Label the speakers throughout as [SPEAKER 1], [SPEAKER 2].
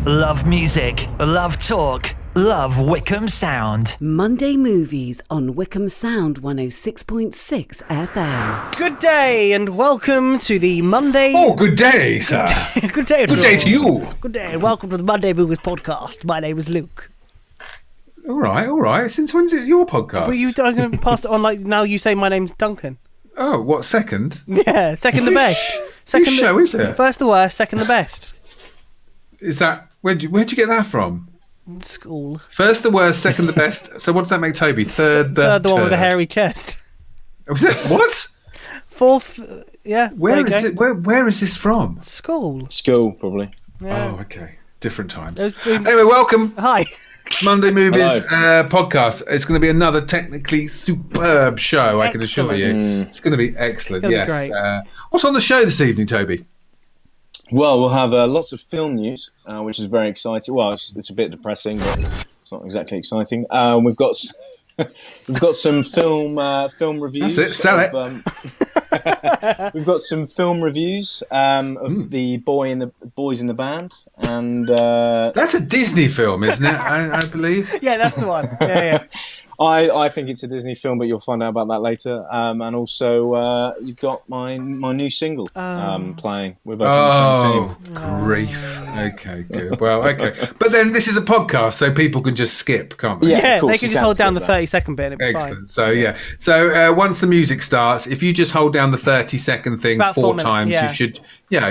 [SPEAKER 1] Love music, love talk, love Wycombe Sound.
[SPEAKER 2] Monday Movies on Wycombe Sound 106.6 FM.
[SPEAKER 3] Good day and welcome to the Monday...
[SPEAKER 4] Oh, good day, sir.
[SPEAKER 3] Good day,
[SPEAKER 4] Good day to you.
[SPEAKER 3] Good day and welcome to the Monday Movies podcast. My name is Luke.
[SPEAKER 4] All right. Since when's it your podcast?
[SPEAKER 3] Were you going to pass it on like now you say my name's Duncan?
[SPEAKER 4] Oh, what, second?
[SPEAKER 3] Yeah, second the best. Second
[SPEAKER 4] Whose show is it?
[SPEAKER 3] First the worst, second the best.
[SPEAKER 4] Is that... Where'd you get that from?
[SPEAKER 3] School.
[SPEAKER 4] First the worst, second the best. So what does that make Toby? Third the
[SPEAKER 3] one with a hairy chest.
[SPEAKER 4] Was it? What?
[SPEAKER 3] Fourth, yeah.
[SPEAKER 4] Where is it? Where is this from?
[SPEAKER 3] School,
[SPEAKER 5] probably.
[SPEAKER 3] Yeah.
[SPEAKER 4] Oh, okay. Different times.
[SPEAKER 3] Been...
[SPEAKER 4] Anyway, welcome.
[SPEAKER 3] Hi.
[SPEAKER 4] Monday Movies podcast. It's going to be another technically superb show, I can assure you. It's going to be excellent,
[SPEAKER 3] it's
[SPEAKER 4] yes.
[SPEAKER 3] Be great.
[SPEAKER 4] What's on the show this evening, Toby?
[SPEAKER 5] Well, we'll have lots of film news, which is very exciting. Well, it's a bit depressing, but it's not exactly exciting. We've got some film reviews.
[SPEAKER 4] That's it. Sell it.
[SPEAKER 5] We've got some film reviews of the boys in the band, and
[SPEAKER 4] that's a Disney film, isn't it? I believe.
[SPEAKER 3] Yeah, that's the one. Yeah.
[SPEAKER 5] I think it's a Disney film, but you'll find out about that later. And also, you've got my new single playing. We're both on the same team.
[SPEAKER 4] Oh, grief. Okay, good. Well, okay. But then this is a podcast, so people can just skip, can't they?
[SPEAKER 3] Yeah,
[SPEAKER 5] of course,
[SPEAKER 3] they can just hold down the 30-second bit and it'll be
[SPEAKER 4] excellent.
[SPEAKER 3] fine.
[SPEAKER 4] So, yeah. So, once the music starts, if you just hold down the 30-second thing
[SPEAKER 3] About
[SPEAKER 4] 4 times,
[SPEAKER 3] yeah.
[SPEAKER 4] you should get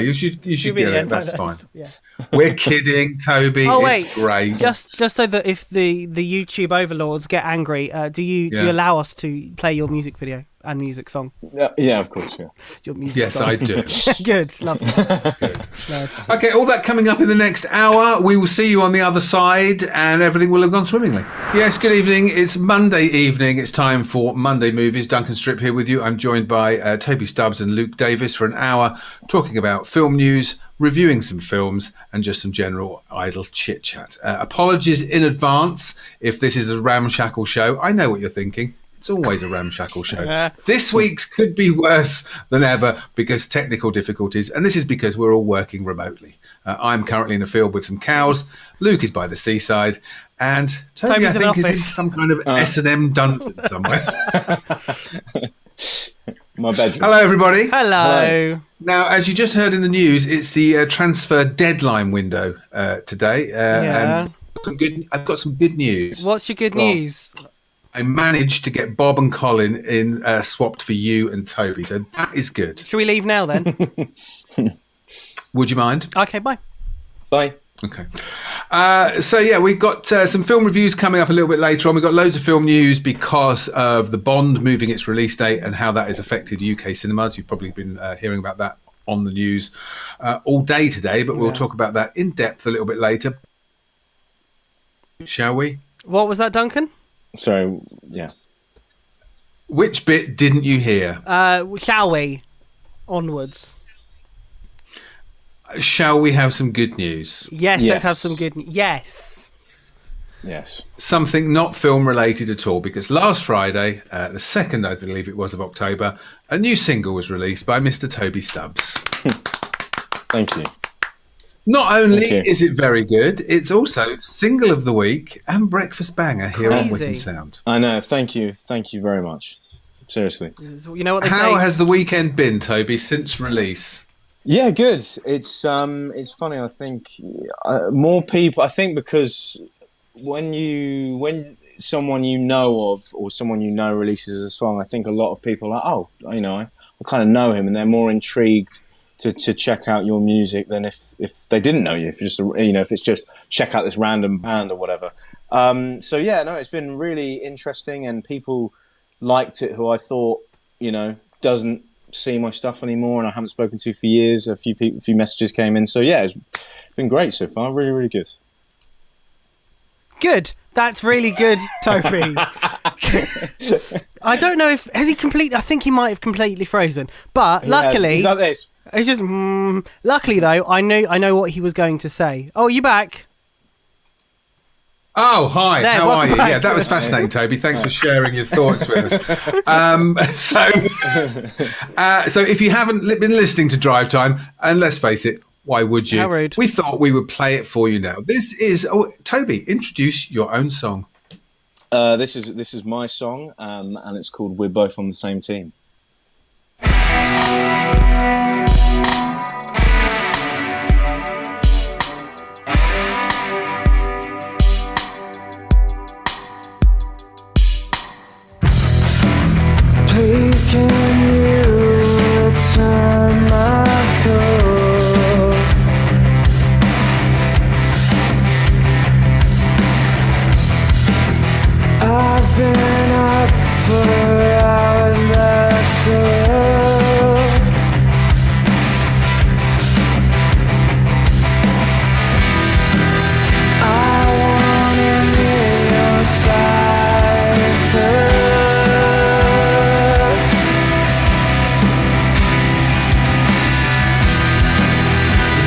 [SPEAKER 4] it. That's fine.
[SPEAKER 3] Yeah.
[SPEAKER 4] We're kidding, Toby.
[SPEAKER 3] Oh, wait.
[SPEAKER 4] It's great.
[SPEAKER 3] Just so that if the YouTube overlords get angry, do you allow us to play your music video and music song?
[SPEAKER 5] Yeah, of course, yeah.
[SPEAKER 3] Your music
[SPEAKER 4] Yes,
[SPEAKER 3] song.
[SPEAKER 4] I do.
[SPEAKER 3] Good, lovely.
[SPEAKER 4] Good.
[SPEAKER 3] Nice.
[SPEAKER 4] Okay, all that coming up in the next hour. We will see you on the other side and everything will have gone swimmingly. Yes, good evening. It's Monday evening. It's time for Monday Movies. Duncan Strip here with you. I'm joined by Toby Stubbs and Luke Davis for an hour talking about film news, reviewing some films and just some general idle chit-chat. Apologies in advance if this is a ramshackle show. I know what you're thinking. It's always a ramshackle show. This week's could be worse than ever because technical difficulties, and this is because we're all working remotely. I'm currently in a field with some cows. Luke is by the seaside, and Toby, I think, is in some kind of S&M dungeon somewhere.
[SPEAKER 5] My bedroom.
[SPEAKER 4] Hello, everybody.
[SPEAKER 3] Hello.
[SPEAKER 4] Now, as you just heard in the news, it's the transfer deadline window today, and I've got some good news.
[SPEAKER 3] What's your good news?
[SPEAKER 4] I managed to get Bob and Colin in swapped for you and Toby, so that is good.
[SPEAKER 3] Should we leave now then?
[SPEAKER 4] Would you mind?
[SPEAKER 3] Okay, bye.
[SPEAKER 5] Bye.
[SPEAKER 4] Okay. We've got some film reviews coming up a little bit later on. We've got loads of film news because of the Bond moving its release date and how that has affected UK cinemas. You've probably been hearing about that on the news all day today, but we'll talk about that in depth a little bit later. Shall we?
[SPEAKER 3] What was that, Duncan?
[SPEAKER 5] So, yeah.
[SPEAKER 4] Which bit didn't you hear?
[SPEAKER 3] Shall we? Onwards.
[SPEAKER 4] Shall we have some good news?
[SPEAKER 3] Yes. Let's have some good news. Yes.
[SPEAKER 4] Something not film related at all, because last Friday, the 2nd, I believe it was, of October, a new single was released by Mr. Toby Stubbs.
[SPEAKER 5] Thank you.
[SPEAKER 4] Not only is it very good, it's also single of the week and breakfast banger here on Wycombe Sound.
[SPEAKER 5] I know. Thank you very much. Seriously.
[SPEAKER 3] You know what they say?
[SPEAKER 4] How has the weekend been, Toby, since release?
[SPEAKER 5] Yeah, good. It's funny. I think more people. I think because when someone you know of or someone you know releases a song, I think a lot of people are I kind of know him, and they're more intrigued to check out your music than if they didn't know you. If it's just check out this random band or whatever. It's been really interesting, and people liked it who I thought doesn't see my stuff anymore and I haven't spoken to for years. A few messages came in, so yeah, it's been great so far. Really, really good.
[SPEAKER 3] Good. That's really good, Toby. I don't know if has he completely. I think he might have completely frozen, but luckily
[SPEAKER 5] he's like this.
[SPEAKER 3] It's just luckily though. I know what he was going to say. Oh, you back?
[SPEAKER 4] Oh, hi.
[SPEAKER 3] There,
[SPEAKER 4] how are you?
[SPEAKER 3] back.
[SPEAKER 4] Yeah, that was fascinating, Toby. Thanks for sharing your thoughts with us. So if you haven't been listening to Drive Time, and let's face it, Why would you?
[SPEAKER 3] How rude.
[SPEAKER 4] We thought we would play it for you now. This is Toby. Introduce your own song.
[SPEAKER 5] This is my song, and it's called "We're Both on the Same Team."
[SPEAKER 6] Please can you return my call? I've been up for hours, that's all. I wanna hear your side first.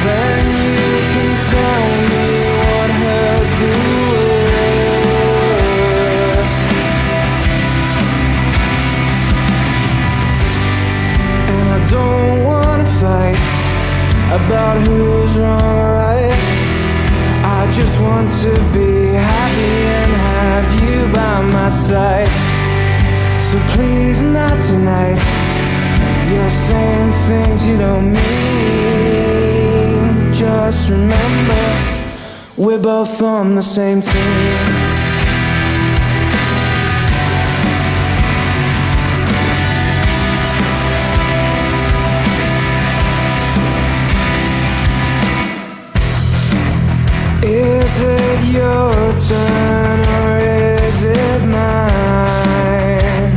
[SPEAKER 6] Then you can tell me what hurt the worst. And I don't wanna fight about who's wrong or right. I just want to be happy and have you by my side. So please not tonight. You're saying things you don't mean. Just remember, we're both on the same team. Is it your turn or is it mine?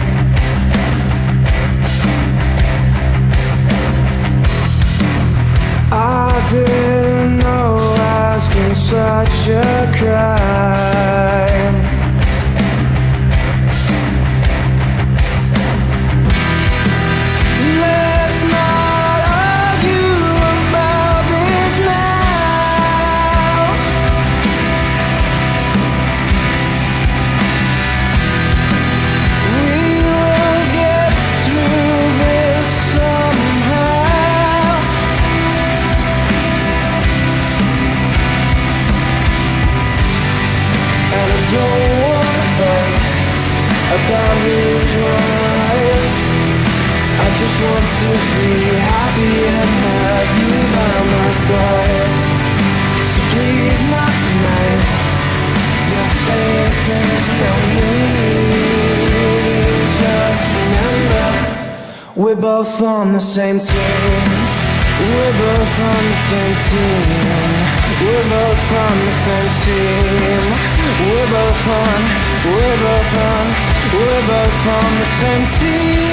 [SPEAKER 6] I didn't know asking such a crime. Let's not argue about this now. We will get through this somehow. And I don't wanna fight about who's wrong or right. I just want to be happy and have you by my side. So please not tonight. You're saying things you don't mean. Just remember, we're both on the same team. We're both on the same team. We're both on the same team. We're both on the same team.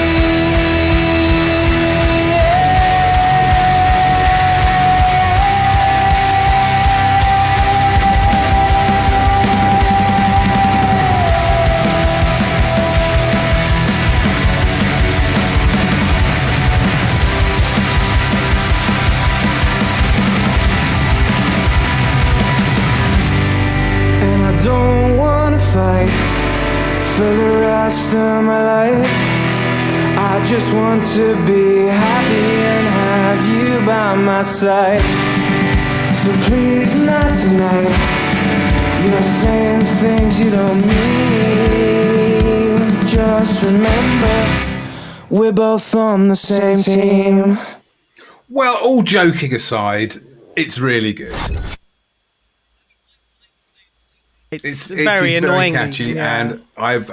[SPEAKER 6] And I don't wanna fight for the rest of my life. I just want to be happy and have you by my side. So please not tonight. You're saying things you don't mean. Just remember, we're both on the same team.
[SPEAKER 4] Well, all joking aside, it's really good.
[SPEAKER 3] It's
[SPEAKER 4] It
[SPEAKER 3] very
[SPEAKER 4] is
[SPEAKER 3] annoying.
[SPEAKER 4] very catchy, and I've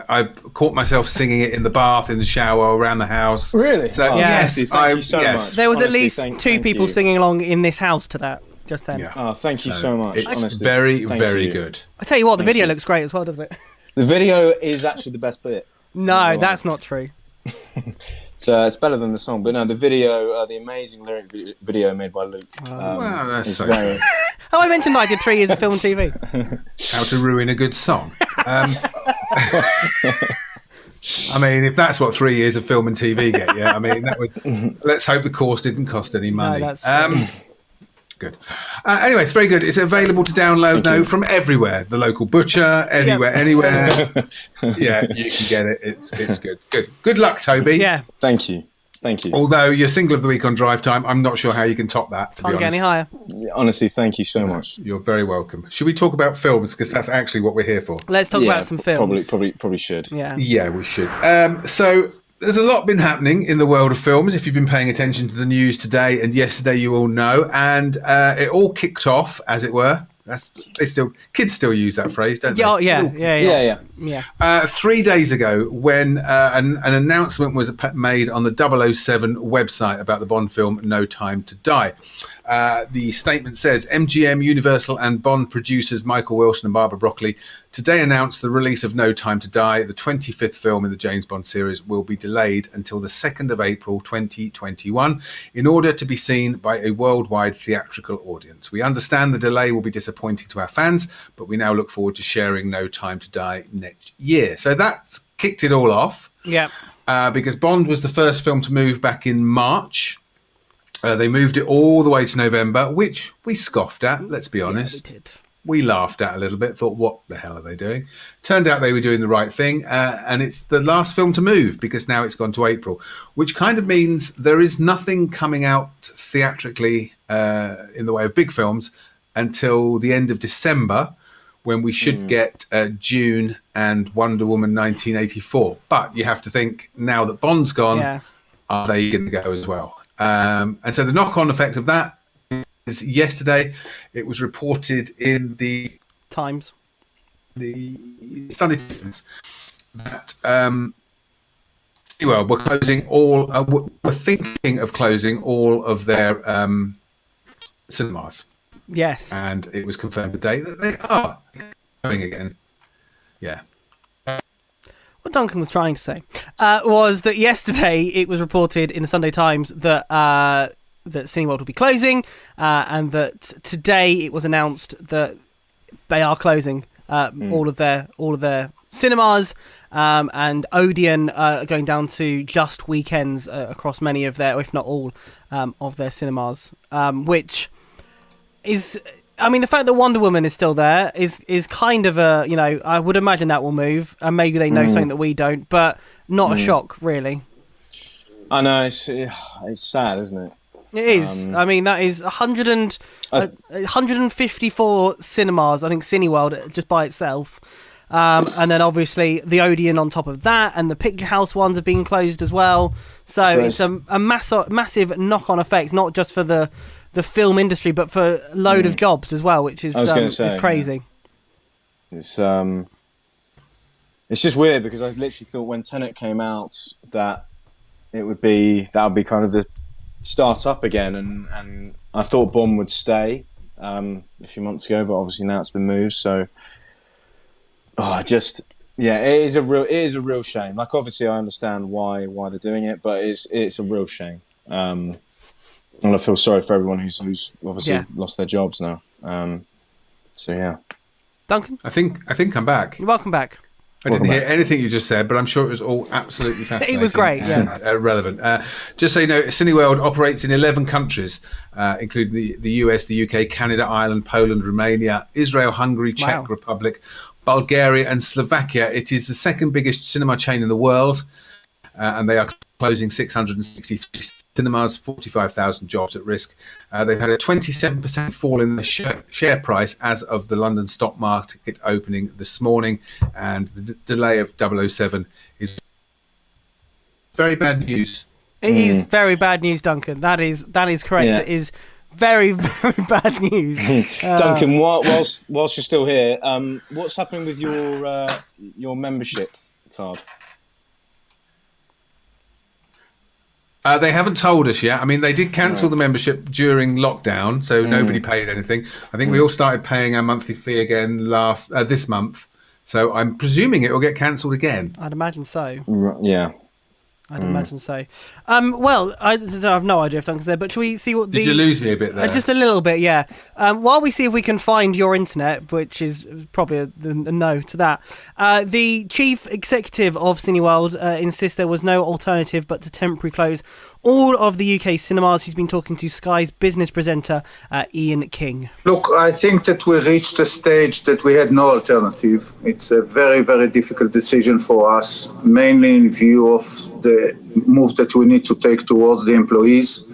[SPEAKER 4] caught myself singing it in the bath, in the shower, around the house.
[SPEAKER 5] Really?
[SPEAKER 4] So
[SPEAKER 5] Oh,
[SPEAKER 4] yes,
[SPEAKER 5] honestly, thank you so much.
[SPEAKER 3] There was
[SPEAKER 5] Honestly,
[SPEAKER 3] at least
[SPEAKER 5] thank
[SPEAKER 3] two people
[SPEAKER 5] you.
[SPEAKER 3] singing along in this house to that just then.
[SPEAKER 4] Yeah.
[SPEAKER 5] Oh, thank you so much.
[SPEAKER 4] It's
[SPEAKER 5] Honestly,
[SPEAKER 4] very,
[SPEAKER 5] thank
[SPEAKER 4] very
[SPEAKER 5] you.
[SPEAKER 4] good.
[SPEAKER 3] I tell you what, the
[SPEAKER 5] Thank
[SPEAKER 3] video
[SPEAKER 5] you.
[SPEAKER 3] looks great as well, doesn't it?
[SPEAKER 5] The video is actually the best bit.
[SPEAKER 3] No, that's not true.
[SPEAKER 5] It's better than the song, but no, the video, the amazing lyric video made by Luke.
[SPEAKER 4] Wow, that's
[SPEAKER 5] is
[SPEAKER 4] so
[SPEAKER 5] very.
[SPEAKER 3] Oh, I mentioned that I did 3 years of film and TV.
[SPEAKER 4] How to ruin a good song. I mean, if that's what 3 years of film and TV get, yeah. I mean, that would. Let's hope the course didn't cost any money.
[SPEAKER 3] No, that's
[SPEAKER 4] Good. Anyway, it's very good. It's available to download now from everywhere. The local butcher, anywhere. Yeah, you can get it. It's good. Good luck, Toby.
[SPEAKER 3] Yeah.
[SPEAKER 5] Thank you. Thank you.
[SPEAKER 4] Although your single of the week on Drive Time, I'm not sure how you can top that, to be
[SPEAKER 3] Can't get any
[SPEAKER 4] honest.
[SPEAKER 3] higher.
[SPEAKER 5] Honestly, thank you so much.
[SPEAKER 4] You're very welcome. Should we talk about films? Because that's actually what we're here for.
[SPEAKER 3] Let's talk about some films.
[SPEAKER 5] Probably should.
[SPEAKER 3] Yeah.
[SPEAKER 4] Yeah, we should. So there's a lot been happening in the world of films. If you've been paying attention to the news today and yesterday, you all know. And it all kicked off, as it were. Kids still use that phrase, don't they?
[SPEAKER 3] Yeah.
[SPEAKER 4] 3 days ago, when an announcement was made on the 007 website about the Bond film No Time to Die. The statement says, MGM, Universal and Bond producers Michael Wilson and Barbara Broccoli today announced the release of No Time to Die. The 25th film in the James Bond series will be delayed until the 2nd of April 2021 in order to be seen by a worldwide theatrical audience. We understand the delay will be disappointing to our fans, but we now look forward to sharing No Time to Die next year. So that's kicked it all off.
[SPEAKER 3] Yeah.
[SPEAKER 4] Because Bond was the first film to move back in March. They moved it all the way to November, which we scoffed at, let's be honest.
[SPEAKER 3] Yeah, we did.
[SPEAKER 4] We laughed at a little bit, thought, what the hell are they doing? Turned out they were doing the right thing, and it's the last film to move because now it's gone to April, which kind of means there is nothing coming out theatrically in the way of big films until the end of December, when we should get June and Wonder Woman 1984. But you have to think, now that Bond's gone, are they going to go as well? And so the knock-on effect of that is yesterday it was reported in the
[SPEAKER 3] Times,
[SPEAKER 4] the Sunday Times, that we're closing all. We're thinking of closing all of their cinemas.
[SPEAKER 3] Yes,
[SPEAKER 4] and it was confirmed today that they are going again. Yeah.
[SPEAKER 3] What Duncan was trying to say was that yesterday it was reported in the Sunday Times that that Cineworld will be closing, and that today it was announced that they are closing all of their cinemas, and Odeon are going down to just weekends across many of their, if not all, of their cinemas, which is. I mean, the fact that Wonder Woman is still there is kind of a, I would imagine that will move, and maybe they know something that we don't, but not a shock, really.
[SPEAKER 5] I know, it's sad, isn't it?
[SPEAKER 3] It is. I mean, that is 154 cinemas, I think Cineworld just by itself. And then obviously the Odeon on top of that, and the Picture House ones have been closed as well. So it's a massive knock-on effect, not just for the film industry, but for a load of jobs as well, which is is crazy.
[SPEAKER 5] Yeah. It's just weird because I literally thought when Tenet came out that that would be kind of the start up again, and I thought Bond would stay a few months ago, but obviously now it's been moved. So, it is a real shame. Like, obviously I understand why they're doing it, but it's a real shame. And I feel sorry for everyone who's obviously lost their jobs now. So yeah.
[SPEAKER 3] Duncan?
[SPEAKER 4] I think I'm back.
[SPEAKER 3] You're welcome back.
[SPEAKER 4] I didn't hear anything you just said, but I'm sure it was all absolutely fascinating.
[SPEAKER 3] It was great,
[SPEAKER 4] and relevant. Just so you know, Cineworld operates in 11 countries, including the US, the UK, Canada, Ireland, Poland, Romania, Israel, Hungary, Czech Republic, Bulgaria and Slovakia. It is the second biggest cinema chain in the world, and they are closing 663 cinemas, 45,000 jobs at risk. They've had a 27% fall in the share price as of the London stock market opening this morning, and the delay of 007 is very bad news.
[SPEAKER 3] It is very bad news, Duncan. That is correct. Yeah. It is very, very bad news.
[SPEAKER 5] Duncan, whilst you're still here, what's happening with your membership card?
[SPEAKER 4] They haven't told us yet. I mean, they did cancel the membership during lockdown, so nobody paid anything. I think we all started paying our monthly fee again this month. So I'm presuming it will get cancelled again.
[SPEAKER 3] I'd imagine so.
[SPEAKER 5] Yeah.
[SPEAKER 3] I'd imagine so. Well, I have no idea if Duncan's there, but shall we see what
[SPEAKER 4] Did you lose me a bit there?
[SPEAKER 3] Just a little bit, yeah. While we see if we can find your internet, which is probably a no to that, the chief executive of Cineworld insists there was no alternative but to temporarily close all of the UK cinemas. He's been talking to Sky's business presenter, Ian King.
[SPEAKER 7] Look, I think that we reached a stage that we had no alternative. It's a very, very difficult decision for us, mainly in view of the move that we need to take towards the employees.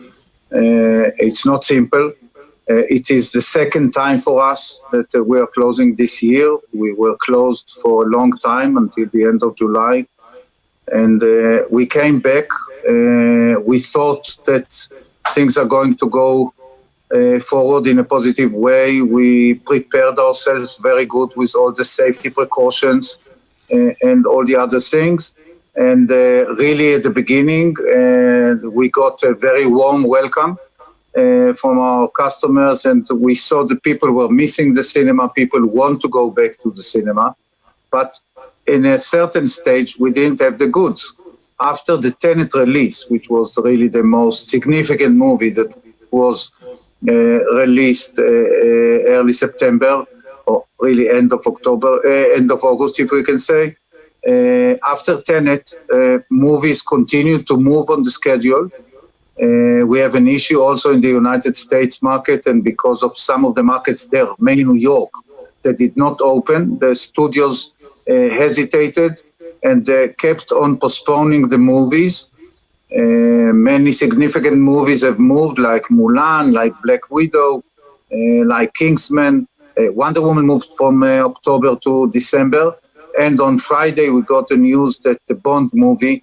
[SPEAKER 7] It's not simple. It is the second time for us that we are closing this year. We were closed for a long time until the end of July. And we came back. We thought that things are going to go forward in a positive way. We prepared ourselves very good with all the safety precautions and all the other things. And really at the beginning, we got a very warm welcome from our customers, and we saw the people were missing the cinema. People want to go back to the cinema. But in a certain stage, we didn't have the goods. After the Tenet release, which was really the most significant movie that was released early September, or really end of August, if we can say. After Tenet, movies continued to move on the schedule. We have an issue also in the United States market, and because of some of the markets there, mainly New York, that did not open, the studios hesitated and kept on postponing the movies. Many significant movies have moved, like Mulan, like Black Widow, like Kingsman. Wonder Woman moved from October to December. And on Friday, we got the news that the Bond movie,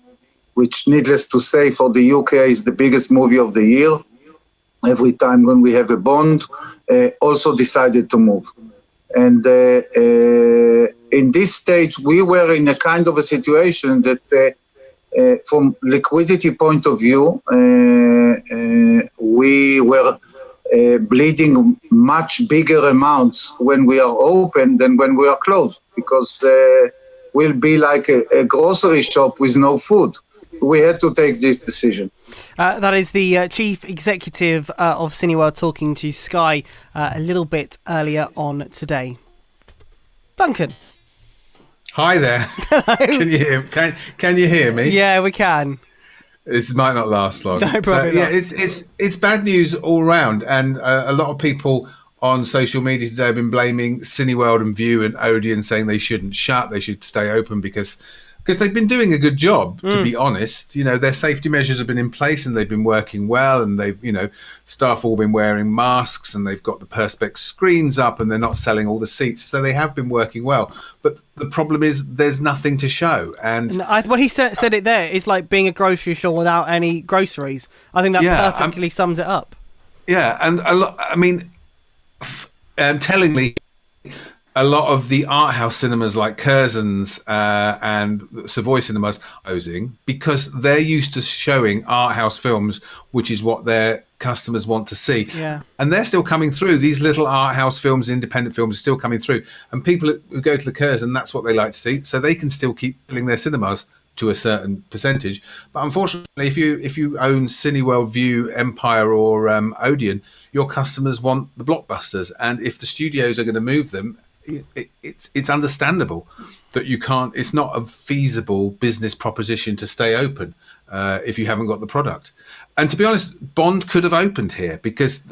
[SPEAKER 7] which, needless to say, for the UK is the biggest movie of the year, every time when we have a Bond, also decided to move. And in this stage, we were in a kind of a situation that from liquidity point of view, we were bleeding much bigger amounts when we are open than when we are closed, because we'll be like a grocery shop with no food. We had to take this decision.
[SPEAKER 3] That is the chief executive of Cineworld talking to Sky a little bit earlier on today. Duncan.
[SPEAKER 4] Hi there. Can you hear me?
[SPEAKER 3] Yeah, we can.
[SPEAKER 4] This might not last long.
[SPEAKER 3] No, probably
[SPEAKER 4] yeah,
[SPEAKER 3] not.
[SPEAKER 4] it's bad news all around, and a lot of people on social media today have been blaming Cineworld and View and Odeon, saying they shouldn't shut, they should stay open because they've been doing a good job, to be honest. You know, their safety measures have been in place and they've been working well, and they've, staff all been wearing masks, and they've got the Perspex screens up, and they're not selling all the seats. So they have been working well. But the problem is there's nothing to show. And
[SPEAKER 3] what he said it there is like being a grocery store without any groceries. I think that perfectly sums it up. Yeah,
[SPEAKER 4] and tellingly, a lot of the art house cinemas like Curzon's and Savoy Cinemas are closing because they're used to showing art house films, which is what their customers want to see.
[SPEAKER 3] Yeah.
[SPEAKER 4] And they're still coming through. These little art house films, independent films are still coming through. And people who go to the Curzon, that's what they like to see. So they can still keep filling their cinemas to a certain percentage. But unfortunately, if you own Cineworld, View, Empire or Odeon, your customers want the blockbusters. And if the studios are going to move them, it's understandable that you can't. It's not a feasible business proposition to stay open if you haven't got the product. And to be honest, Bond could have opened here because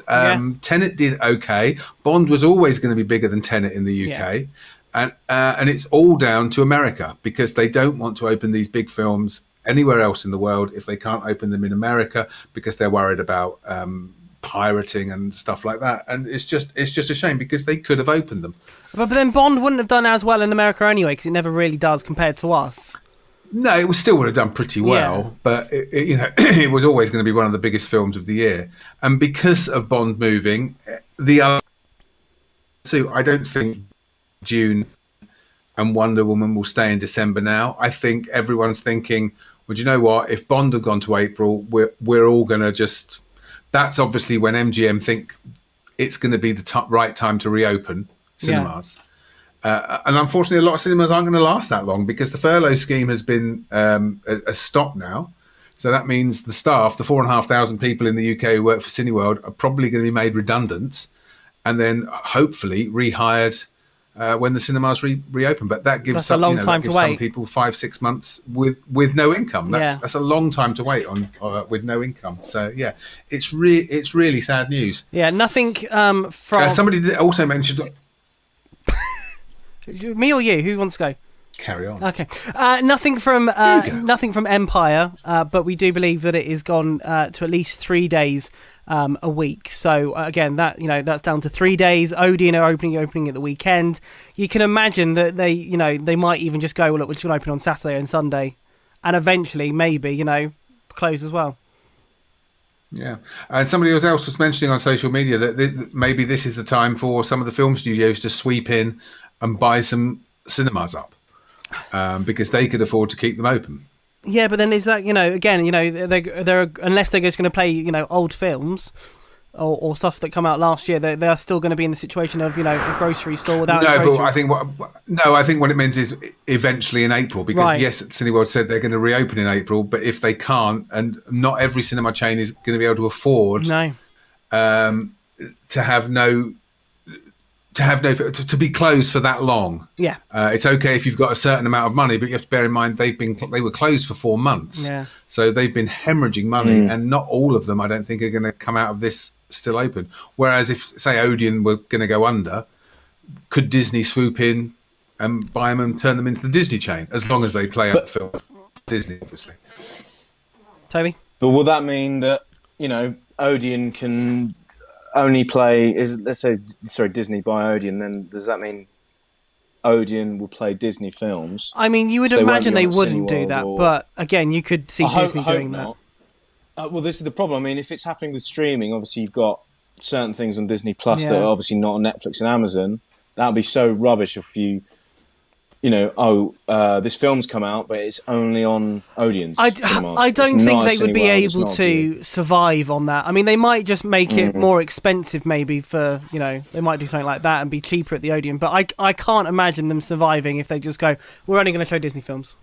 [SPEAKER 4] Tenet did okay. Bond was always going to be bigger than Tenet in the UK, and it's all down to America because they don't want to open these big films anywhere else in the world if they can't open them in America because they're worried about pirating and stuff like that. And it's just a shame because they could have opened them.
[SPEAKER 3] But then Bond wouldn't have done as well in America anyway, because it never really does compared to us.
[SPEAKER 4] No, it still would have done pretty well, but it was always going to be one of the biggest films of the year. And because of Bond moving, I don't think June and Wonder Woman will stay in December now. I think everyone's thinking, well, do you know what? If Bond had gone to April, we're all going to just... That's obviously when MGM think it's going to be the right time to reopen cinemas. And unfortunately, a lot of cinemas aren't going to last that long because the furlough scheme has been stopped now. So that means the staff, the 4,500 people in the UK who work for Cineworld, are probably going to be made redundant and then hopefully rehired when the cinemas reopen. But that gives
[SPEAKER 3] That's a long time
[SPEAKER 4] that
[SPEAKER 3] to
[SPEAKER 4] gives some
[SPEAKER 3] wait.
[SPEAKER 4] people 5-6 months with no income. That's a long time to wait on with no income. So yeah, it's really sad news.
[SPEAKER 3] Yeah, nothing from
[SPEAKER 4] somebody also mentioned.
[SPEAKER 3] Me or you? Who wants to go?
[SPEAKER 4] Carry on.
[SPEAKER 3] Okay. Nothing from Empire, but we do believe that it is gone to at least 3 days a week. So again, that's down to 3 days. Odeon are opening at the weekend. You can imagine that they might even just go, well, look, we're just going to open on Saturday and Sunday, and eventually maybe close as well.
[SPEAKER 4] Yeah, and somebody else was mentioning on social media that maybe this is the time for some of the film studios to sweep in and buy some cinemas up. Because they could afford to keep them open.
[SPEAKER 3] Yeah, but then is that they're unless they're just going to play old films or stuff that come out last year, they are still going to be in the situation of a grocery store without.
[SPEAKER 4] No, but I think what it means is eventually in April, because yes, Cineworld said they're going to reopen in April, but if they can't, and not every cinema chain is going to be able to afford to be closed for that long.
[SPEAKER 3] Yeah,
[SPEAKER 4] it's okay if you've got a certain amount of money, but you have to bear in mind they were closed for 4 months.
[SPEAKER 3] Yeah,
[SPEAKER 4] so they've been hemorrhaging money, and not all of them, I don't think, are going to come out of this still open. Whereas if, say, Odeon were going to go under, could Disney swoop in and buy them and turn them into the Disney chain, as long as they play up the film Disney, obviously.
[SPEAKER 3] Toby,
[SPEAKER 5] but will that mean that Odeon can only play Disney by Odeon, then does that mean Odeon will play Disney films?
[SPEAKER 3] I mean, you would imagine they wouldn't do that, but again, you could see Disney doing that.
[SPEAKER 5] Well, this is the problem. I mean, if it's happening with streaming, obviously you've got certain things on Disney Plus that are obviously not on Netflix and Amazon. That would be so rubbish if this film's come out, but it's only on Odeon's cinemas.
[SPEAKER 3] I don't think they would be able to survive on that. I mean, they might just make it more expensive, maybe for they might do something like that and be cheaper at the Odeon. But I can't imagine them surviving if they just go, we're only going to show Disney films.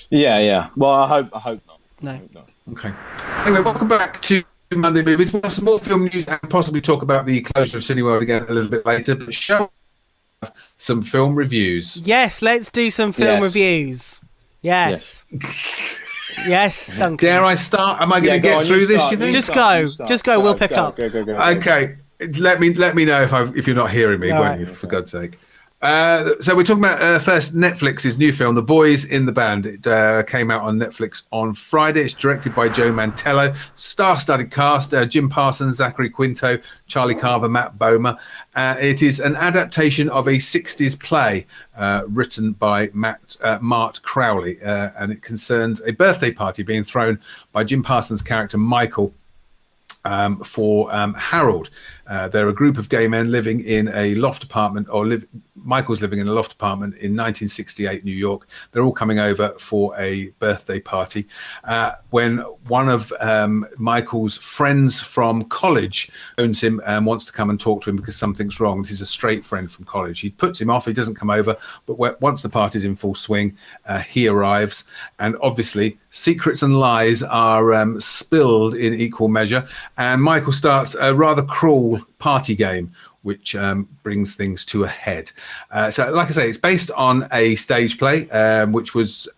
[SPEAKER 5] Yeah. Well, I hope not.
[SPEAKER 3] No.
[SPEAKER 5] I hope not.
[SPEAKER 4] Okay. Anyway, welcome back to Monday Movies. We'll have some more film news and possibly talk about the closure of Cineworld again a little bit later. But shall we have some film reviews?
[SPEAKER 3] Yes, let's do some film reviews. Yes. Yes, Duncan.
[SPEAKER 4] Dare I start? Am I going to get through this, do you think?
[SPEAKER 3] Just go. We'll pick up.
[SPEAKER 5] Go.
[SPEAKER 4] Okay. Let me know if you're not hearing me, won't you? For God's sake. So we're talking about first Netflix's new film, The Boys in the Band. It came out on Netflix on Friday. It's directed by Joe Mantello. Star-studded cast: Jim Parsons, Zachary Quinto, Charlie Carver, Matt Bomer. It is an adaptation of a 60s play written by Mart Crowley, and it concerns a birthday party being thrown by Jim Parsons' character Michael for Harold. They're a group of gay men living in a loft apartment, Michael's living in a loft apartment in 1968 New York. They're all coming over for a birthday party when one of Michael's friends from college owns him and wants to come and talk to him because something's wrong. This is a straight friend from college. He puts him off. He doesn't come over. But once the party's in full swing, he arrives. And obviously, secrets and lies are spilled in equal measure. And Michael starts a rather cruel party game, which brings things to a head. So, like I say, it's based on a stage play, which was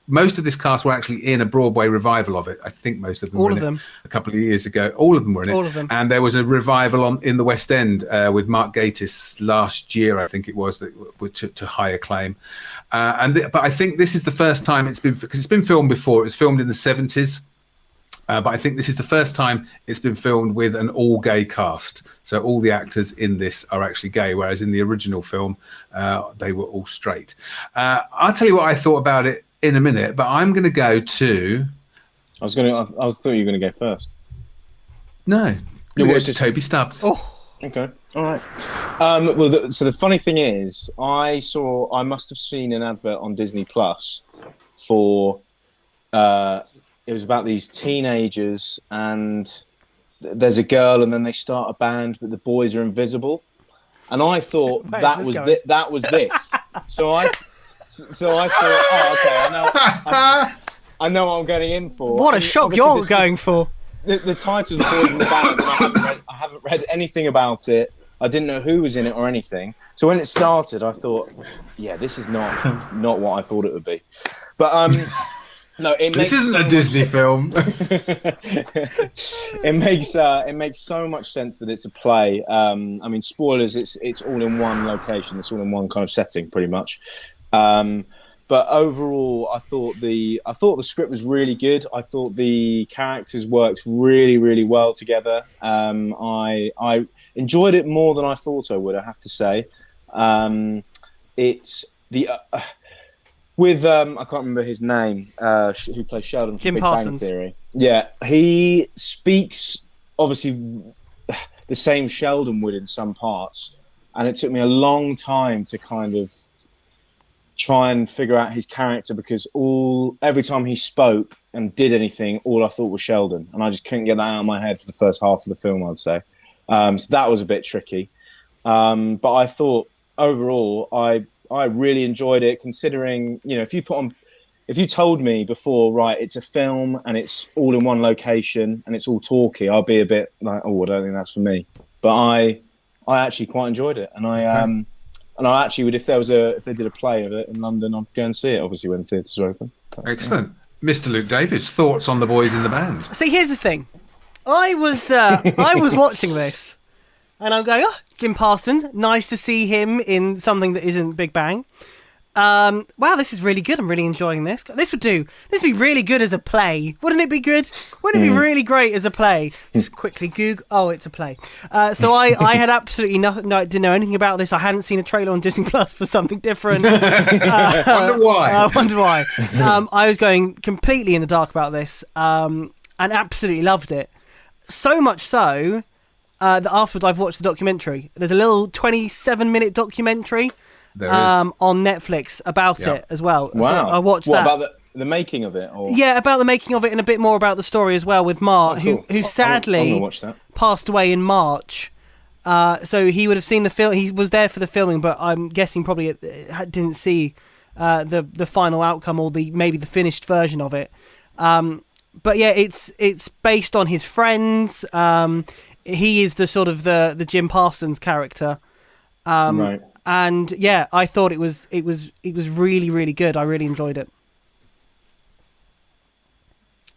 [SPEAKER 4] most of this cast were actually in a Broadway revival of it. I think most of them were in it a couple of years ago. All of them were in it.
[SPEAKER 3] All of them.
[SPEAKER 4] And there was a revival in the West End with Mark Gatiss last year, I think it was, to high acclaim. But I think this is the first time because it's been filmed before. It was filmed in the 70s. But I think this is the first time it's been filmed with an all-gay cast. So all the actors in this are actually gay, whereas in the original film, they were all straight. I'll tell you what I thought about it in a minute, but I'm going to go to...
[SPEAKER 5] I thought you were going to go first.
[SPEAKER 4] No. I'm going to go to Toby Stubbs.
[SPEAKER 5] Oh, okay. All right. So the funny thing is, I must have seen an advert on Disney Plus for... it was about these teenagers, and there's a girl, and then they start a band, but the boys are invisible. And I thought that was this. So I thought, okay, I know what I'm getting in for.
[SPEAKER 3] What a shock you're going for!
[SPEAKER 5] The title is The Boys in the Band, and I haven't read anything about it. I didn't know who was in it or anything. So when it started, I thought, yeah, this is not what I thought it would be. But no,
[SPEAKER 4] this isn't a Disney film.
[SPEAKER 5] It makes so much sense that it's a play. I mean, spoilers. It's all in one location. It's all in one kind of setting, pretty much. But overall, I thought the script was really good. I thought the characters worked really, really well together. I enjoyed it more than I thought I would, I have to say. It's the with I can't remember his name, who plays Sheldon from
[SPEAKER 3] Jim
[SPEAKER 5] Big
[SPEAKER 3] Parsons.
[SPEAKER 5] Bang Theory. Yeah, he speaks obviously the same Sheldon would in some parts, and it took me a long time to kind of try and figure out his character, because every time he spoke and did anything, all I thought was Sheldon, and I just couldn't get that out of my head for the first half of the film, I'd say. So that was a bit tricky. But I thought overall, I really enjoyed it, considering, if you told me before, right, it's a film and it's all in one location and it's all talky, I'd be a bit like, oh, I don't think that's for me. But I actually quite enjoyed it, and I actually would, if they did a play of it in London, I'd go and see it, obviously, when theatres are open.
[SPEAKER 4] Excellent. Mr. Luke Davis, thoughts on the boys in the band?
[SPEAKER 3] See, here's the thing. I was watching this, and I'm going, oh, Jim Parsons, nice to see him in something that isn't Big Bang. Wow, this is really good. I'm really enjoying this. This would be really good as a play. Wouldn't it be good? Wouldn't it be really great as a play? Just quickly Google. Oh, it's a play. So I had absolutely nothing. No, didn't know anything about this. I hadn't seen a trailer on Disney Plus for something different.
[SPEAKER 4] Wonder why.
[SPEAKER 3] I wonder why. I was going completely in the dark about this, and absolutely loved it. So much so that afterwards I've watched the documentary. There's a little 27-minute documentary on Netflix about it as well.
[SPEAKER 5] Wow.
[SPEAKER 3] So I watched that.
[SPEAKER 5] About the making of it? Or?
[SPEAKER 3] Yeah, about the making of it, and a bit more about the story as well, with Mark,
[SPEAKER 5] cool.
[SPEAKER 3] who sadly
[SPEAKER 5] I'm gonna watch that.
[SPEAKER 3] passed away in March. So he would have seen the film. He was there for the filming, but I'm guessing probably didn't see the final outcome, or maybe the finished version of it. But yeah, it's based on his friends. He is the sort of the Jim Parsons character.
[SPEAKER 5] Right.
[SPEAKER 3] And yeah, I thought it was really, really good. I really enjoyed it.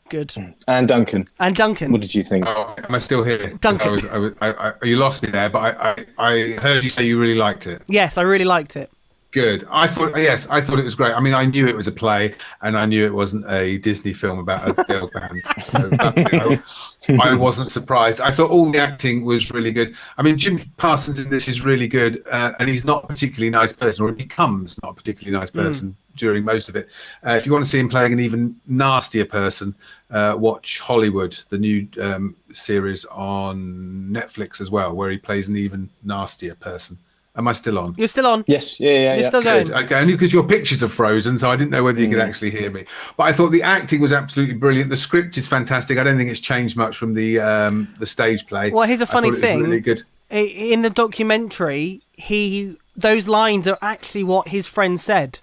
[SPEAKER 3] Good.
[SPEAKER 5] And Duncan. What did you think?
[SPEAKER 4] Oh, am I still here?
[SPEAKER 3] Duncan.
[SPEAKER 4] You lost me there, but I heard you say you really liked it.
[SPEAKER 3] Yes, I really liked it.
[SPEAKER 4] Good. I thought it was great. I mean, I knew it was a play, and I knew it wasn't a Disney film about a girl band. So I wasn't surprised. I thought all the acting was really good. I mean, Jim Parsons in this is really good, and he's not a particularly nice person, or he becomes not a particularly nice person during most of it. If you want to see him playing an even nastier person, watch Hollywood, the new series on Netflix as well, where he plays an even nastier person. Am I still on?
[SPEAKER 3] You're still on.
[SPEAKER 5] Yes, yeah.
[SPEAKER 3] You're still
[SPEAKER 4] Good.
[SPEAKER 3] going.
[SPEAKER 4] Okay, only because your pictures are frozen, so I didn't know whether you could actually hear me. But I thought the acting was absolutely brilliant. The script is fantastic. I don't think it's changed much from the stage play.
[SPEAKER 3] Well, here's a funny thing.
[SPEAKER 4] It was really good.
[SPEAKER 3] In the documentary, those lines are actually what his friend said.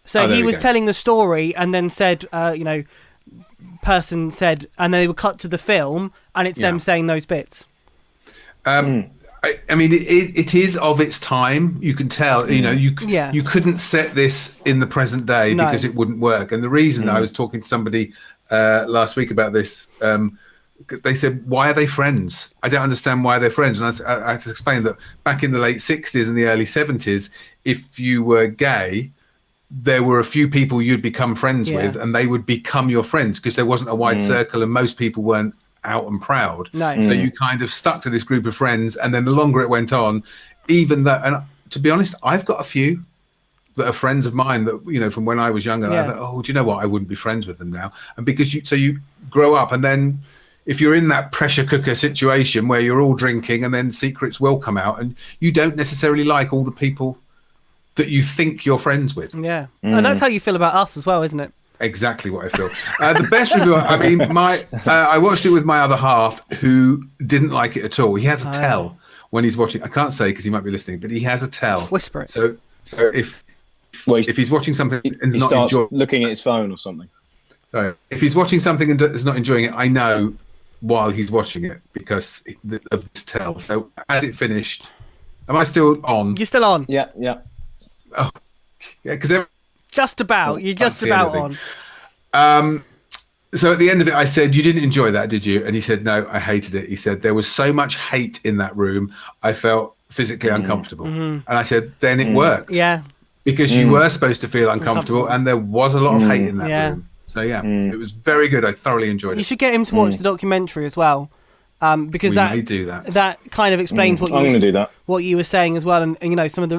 [SPEAKER 3] So he was telling the story, and then said, person said, and then they would cut to the film, and it's them saying those bits.
[SPEAKER 4] I mean, it is of its time. You can tell. You couldn't set this in the present day because it wouldn't work. And the reason I was talking to somebody last week about this, because they said, "Why are they friends? I don't understand why they're friends." And I had to explain that back in the late '60s and the early '70s, if you were gay, there were a few people you'd become friends with, and they would become your friends because there wasn't a wide circle, and most people weren't out and proud. No. So you kind of stuck to this group of friends, and then the longer it went on, even that, and to be honest, I've got a few that are friends of mine that, from when I was younger, I thought, oh, do you know what? I wouldn't be friends with them now. And because you grow up, and then if you're in that pressure cooker situation where you're all drinking, and then secrets will come out, and you don't necessarily like all the people that you think you're friends with.
[SPEAKER 3] Yeah. And that's how you feel about us as well, isn't it?
[SPEAKER 4] Exactly what I feel. The best review, I mean, I watched it with my other half, who didn't like it at all. He has a tell when he's watching. I can't say because he might be listening, but he has a tell.
[SPEAKER 3] Whisper it.
[SPEAKER 4] So if he's watching something and
[SPEAKER 5] he
[SPEAKER 4] not
[SPEAKER 5] starts
[SPEAKER 4] enjoying,
[SPEAKER 5] looking at his phone or something.
[SPEAKER 4] Sorry, if he's watching something and is not enjoying it, I know while he's watching it because of this tell. So as it finished, Am I still on?
[SPEAKER 3] You're still on.
[SPEAKER 5] Yeah.
[SPEAKER 4] Oh, yeah, because
[SPEAKER 3] Just about. You're just
[SPEAKER 4] see
[SPEAKER 3] about
[SPEAKER 4] anything.
[SPEAKER 3] on.
[SPEAKER 4] So at the end of it, I said, "You didn't enjoy that, did you?" And he said, "No, I hated it." He said, "There was so much hate in that room, I felt physically uncomfortable." And I said, "Then it worked."
[SPEAKER 3] Yeah.
[SPEAKER 4] Because you were supposed to feel uncomfortable, and there was a lot of hate in that
[SPEAKER 3] Yeah.
[SPEAKER 4] room. So yeah, it was very good. I thoroughly enjoyed
[SPEAKER 3] You
[SPEAKER 4] it.
[SPEAKER 3] should get him to watch the documentary as well, because
[SPEAKER 4] We
[SPEAKER 3] that
[SPEAKER 4] may do that.
[SPEAKER 3] that kind of explains
[SPEAKER 5] I'm going to do that.
[SPEAKER 3] what you were saying as well, and you know some of the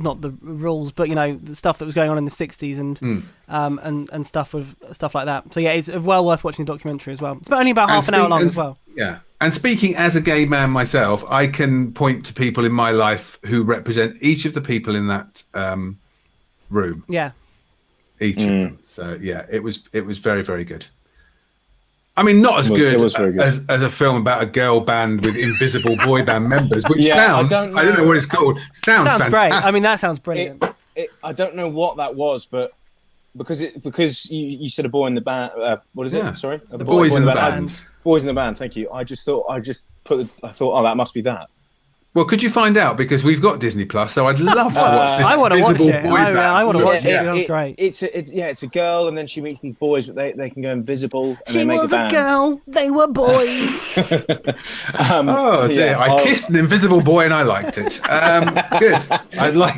[SPEAKER 3] not the rules, but you know the stuff that was going on in the 60s and stuff with stuff like that. So yeah, it's well worth watching the documentary as well. It's only about half an hour long as well.
[SPEAKER 4] Yeah. And speaking as a gay man myself, I can point to people in my life who represent each of the people in that room.
[SPEAKER 3] Yeah.
[SPEAKER 4] Each of them. So yeah, it was very, very good. I mean, not as good,
[SPEAKER 5] was very good.
[SPEAKER 4] as a film about a girl band with invisible boy band members, which sounds, I don't know what it's called. Sounds
[SPEAKER 3] great.
[SPEAKER 4] fantastic.
[SPEAKER 3] I mean, that sounds brilliant.
[SPEAKER 5] I don't know what that was, but because you said a boy in the band. What is
[SPEAKER 4] Yeah.
[SPEAKER 5] it? Sorry,
[SPEAKER 4] The boys in the band.
[SPEAKER 5] Boys in the band. Thank you. I thought, oh, that must be that.
[SPEAKER 4] Well, could you find out? Because we've got Disney Plus, so I'd love to watch this.
[SPEAKER 3] I want to watch
[SPEAKER 4] invisible
[SPEAKER 3] it.
[SPEAKER 4] boy band.
[SPEAKER 3] I want to watch it.
[SPEAKER 5] Yeah,
[SPEAKER 3] That's great.
[SPEAKER 5] It's a girl, and then she meets these boys, but they can go invisible, and
[SPEAKER 3] She
[SPEAKER 5] they make
[SPEAKER 3] was
[SPEAKER 5] a
[SPEAKER 3] a
[SPEAKER 5] band.
[SPEAKER 3] girl. They were boys.
[SPEAKER 4] Oh dear!
[SPEAKER 5] Yeah,
[SPEAKER 4] I kissed an invisible boy and I liked it. Good. I'd like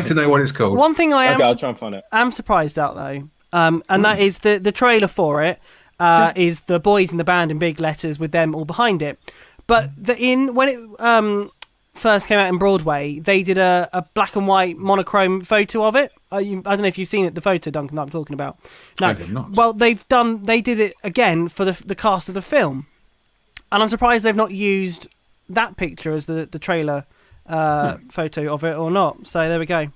[SPEAKER 4] to know what it's called.
[SPEAKER 3] One thing I
[SPEAKER 5] I'll try and find it.
[SPEAKER 3] am surprised at though, and that is the trailer for it is the boys in the band in big letters with them all behind it. But when it first came out in Broadway, they did a black and white monochrome photo of it. I don't know if you've seen it, the photo, Duncan, that I'm talking about. No.
[SPEAKER 4] I did not.
[SPEAKER 3] Well, they did it again for the cast of the film, and I'm surprised they've not used that picture as the trailer photo of it or not. So there we go.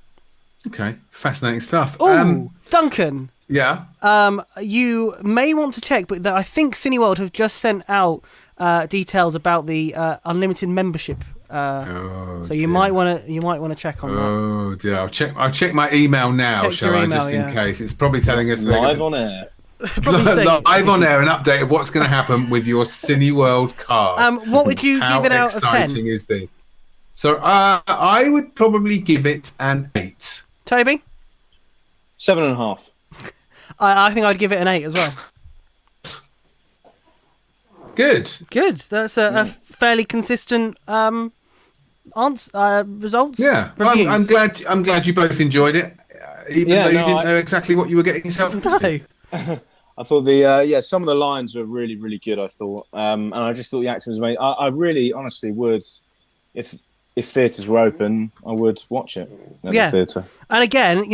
[SPEAKER 4] Okay, fascinating stuff.
[SPEAKER 3] Oh, Duncan.
[SPEAKER 4] Yeah.
[SPEAKER 3] You may want to check, but I think Cineworld have just sent out details about the unlimited membership. So you might want to check on that.
[SPEAKER 4] Oh dear! I'll check my email now,
[SPEAKER 3] Check
[SPEAKER 4] shall
[SPEAKER 3] your
[SPEAKER 4] I?
[SPEAKER 3] email,
[SPEAKER 4] Just in
[SPEAKER 3] yeah.
[SPEAKER 4] case. It's probably telling us
[SPEAKER 5] Live on air.
[SPEAKER 4] live on air, an update of what's going to happen with your Cineworld card.
[SPEAKER 3] What would you give it out of 10?
[SPEAKER 4] How exciting is this? So I would probably give it an 8.
[SPEAKER 3] Toby?
[SPEAKER 5] 7.5.
[SPEAKER 3] I think I'd give it an 8 as well.
[SPEAKER 4] Good.
[SPEAKER 3] That's a fairly consistent results.
[SPEAKER 4] Yeah,
[SPEAKER 3] Reviews.
[SPEAKER 4] I'm glad you both enjoyed it, even though you didn't know exactly what you were getting yourself into.
[SPEAKER 3] No.
[SPEAKER 5] I thought the some of the lines were really, really good. I thought, and I just thought the acting was amazing. I really, honestly would, if theatres were open, I would watch it at the theatre.
[SPEAKER 3] And again,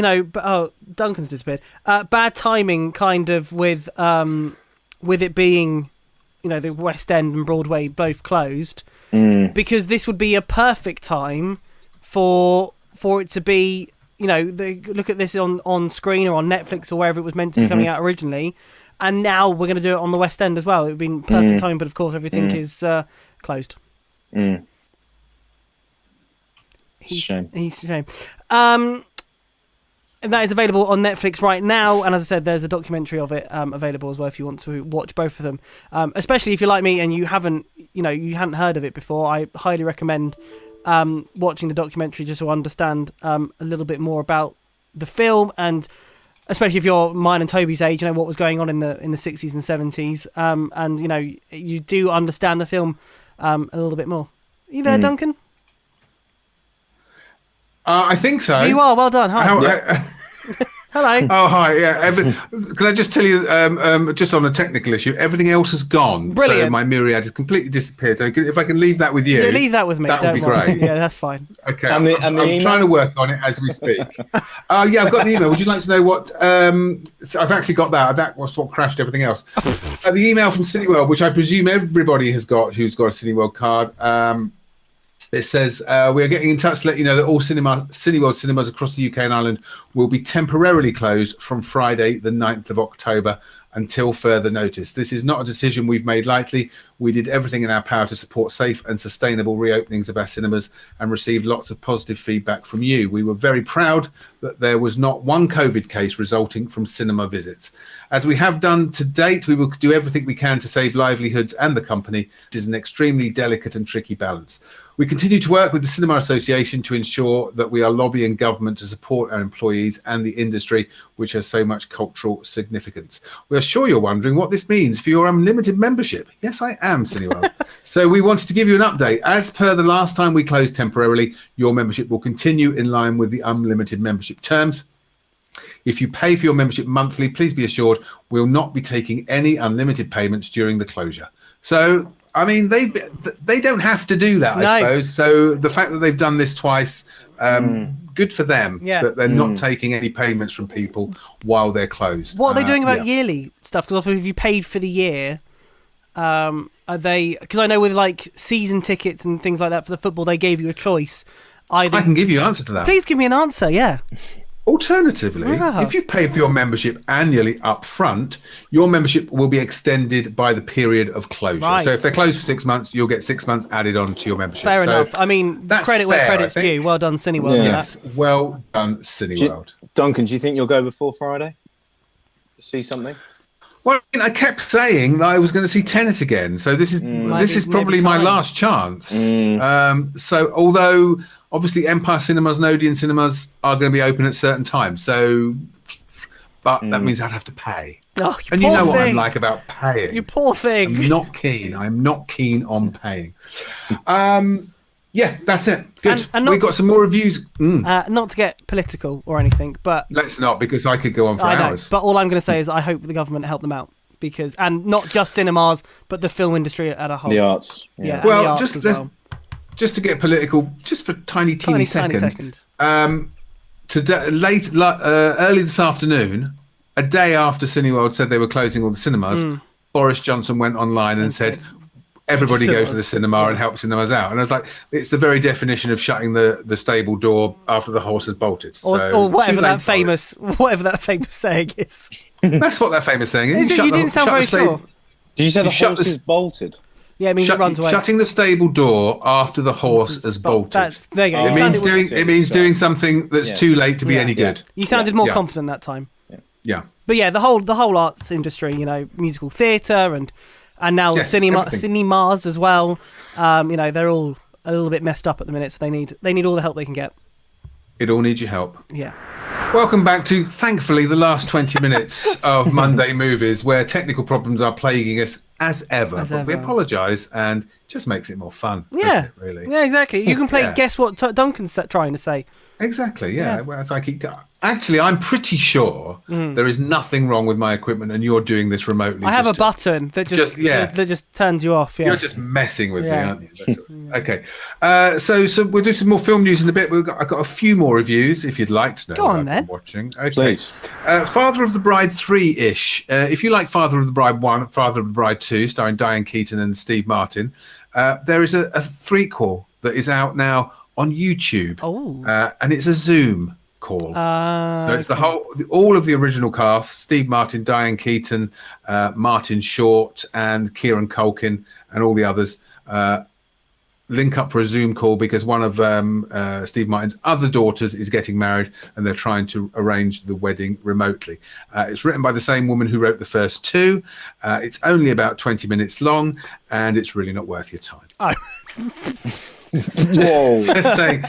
[SPEAKER 3] Duncan's disappeared. Bad timing, kind of with it being, the West End and Broadway both closed, because this would be a perfect time for it to be. Look at this on screen or on Netflix or wherever it was meant to be coming out originally, and now we're going to do it on the West End as well. It would be perfect time, but of course everything is closed.
[SPEAKER 5] It's a shame.
[SPEAKER 3] He's a shame. And that is available on Netflix right now, and as I said, there's a documentary of it available as well if you want to watch both of them. Especially if you're like me and you hadn't heard of it before, I highly recommend watching the documentary just to understand a little bit more about the film, and especially if you're mine and Toby's age, what was going on in the 60s and 70s, and you do understand the film a little bit more. Are you there, Duncan?
[SPEAKER 4] I think so.
[SPEAKER 3] You are. Well done. Hi. Hello.
[SPEAKER 4] Oh, hi. Yeah. Can I just tell you, just on a technical issue, everything else has gone.
[SPEAKER 3] Brilliant.
[SPEAKER 4] So my myriad has completely disappeared. So if I can leave that with you.
[SPEAKER 3] Yeah, leave that with me.
[SPEAKER 4] That would be great.
[SPEAKER 3] Yeah, that's fine.
[SPEAKER 4] Okay.
[SPEAKER 5] And
[SPEAKER 4] I'm
[SPEAKER 5] the email?
[SPEAKER 4] trying to work on it as we speak. Yeah, I've got the email. Would you like to know what? I've actually got that. That was what crashed everything else. The email from Cineworld, which I presume everybody has got who's got a Cineworld card. It says, we are getting in touch to let you know that all Cineworld cinemas across the UK and Ireland will be temporarily closed from Friday, the 9th of October, until further notice. This is not a decision we've made lightly. We did everything in our power to support safe and sustainable reopenings of our cinemas and received lots of positive feedback from you. We were very proud that there was not one COVID case resulting from cinema visits. As we have done to date, we will do everything we can to save livelihoods and the company. It is an extremely delicate and tricky balance. We continue to work with the Cinema Association to ensure that we are lobbying government to support our employees and the industry, which has so much cultural significance. We are sure you're wondering what this means for your unlimited membership. Yes, I am, Cineworld. So we wanted to give you an update. As per the last time we closed temporarily, your membership will continue in line with the unlimited membership terms. If you pay for your membership monthly, please be assured we'll not be taking any unlimited payments during the closure. So, I mean, they don't have to do that, I suppose. So the fact that they've done this twice, good for them, that they're not taking any payments from people while they're closed.
[SPEAKER 3] What are they doing about yearly stuff? Because if you paid for the year, are they... Because I know with like season tickets and things like that for the football, they gave you a choice. Either...
[SPEAKER 4] I can give you an answer to that.
[SPEAKER 3] Please give me an answer, yeah.
[SPEAKER 4] Alternatively, if you pay for your membership annually up front, your membership will be extended by the period of closure.
[SPEAKER 3] Right.
[SPEAKER 4] So if they're closed for 6 months, you'll get 6 months added on to your membership.
[SPEAKER 3] Fair enough. I mean,
[SPEAKER 4] that's
[SPEAKER 3] credit where credit's due. Well done, Cineworld.
[SPEAKER 4] Yes, well done, Cineworld.
[SPEAKER 5] Duncan, do you think you'll go before Friday to see something?
[SPEAKER 4] Well, I kept saying that I was going to see Tenet again. So this is probably my last chance. So although... Obviously, Empire Cinemas and Odeon Cinemas are going to be open at certain times. So, but that means I'd have to pay.
[SPEAKER 3] Oh,
[SPEAKER 4] and you know what I'm like about paying.
[SPEAKER 3] You poor thing.
[SPEAKER 4] I'm not keen on paying. Yeah, that's it. Good.
[SPEAKER 3] And
[SPEAKER 4] We've got some more reviews.
[SPEAKER 3] Not to get political or anything, but...
[SPEAKER 4] Let's not, because I could go on for hours.
[SPEAKER 3] But all I'm going to say is I hope the government help them out. And not just cinemas, but the film industry at a whole.
[SPEAKER 5] The arts.
[SPEAKER 3] Yeah,
[SPEAKER 4] well,
[SPEAKER 3] the arts as well.
[SPEAKER 4] Just to get political, just for a tiny second. Today, early this afternoon, a day after Cineworld said they were closing all the cinemas, Boris Johnson went online and said, everybody go to the cinema and help cinemas out. And I was like, it's the very definition of shutting the stable door after the horse has bolted.
[SPEAKER 3] Or whatever that famous saying is.
[SPEAKER 4] That's what that famous saying is.
[SPEAKER 3] You didn't sound very sure.
[SPEAKER 5] Did you say the horse is bolted?
[SPEAKER 3] Yeah, I mean, it runs away.
[SPEAKER 4] Shutting the stable door after the horse has bolted.
[SPEAKER 3] There you go.
[SPEAKER 4] It means doing something that's too late to be any good.
[SPEAKER 3] You sounded more confident that time.
[SPEAKER 4] Yeah.
[SPEAKER 3] But yeah, the whole arts industry, musical theatre and now cinemas as well. They're all a little bit messed up at the minute, so they need all the help they can get.
[SPEAKER 4] It all needs your help.
[SPEAKER 3] Yeah.
[SPEAKER 4] Welcome back to, thankfully, the last 20 minutes of Monday Movies, where technical problems are plaguing us as ever. But we apologise, and it just makes it more fun.
[SPEAKER 3] Yeah,
[SPEAKER 4] it, really.
[SPEAKER 3] Yeah, exactly. You can play Guess What Duncan's trying to say.
[SPEAKER 4] Exactly, yeah. Whereas I keep... Actually, I'm pretty sure there is nothing wrong with my equipment, and you're doing this remotely.
[SPEAKER 3] I have a button that just turns you off. Yeah.
[SPEAKER 4] You're just messing with me, aren't you? That's okay. So we'll do some more film news in a bit. I've got a few more reviews if you'd like to know.
[SPEAKER 3] Go on then.
[SPEAKER 4] Watching. Okay.
[SPEAKER 5] Please.
[SPEAKER 4] Father of the Bride 3-ish. If you like Father of the Bride 1, Father of the Bride 2, starring Diane Keaton and Steve Martin, there is a threequel that is out now on YouTube.
[SPEAKER 3] Oh.
[SPEAKER 4] And it's a Zoom call. So it's all of the original cast: Steve Martin, Diane Keaton, Martin Short, and Kieran Culkin, and all the others link up for a Zoom call because one of Steve Martin's other daughters is getting married, and they're trying to arrange the wedding remotely. It's written by the same woman who wrote the first two. It's only about 20 minutes long, and it's really not worth your time.
[SPEAKER 3] Oh.
[SPEAKER 5] Whoa!
[SPEAKER 4] Just saying.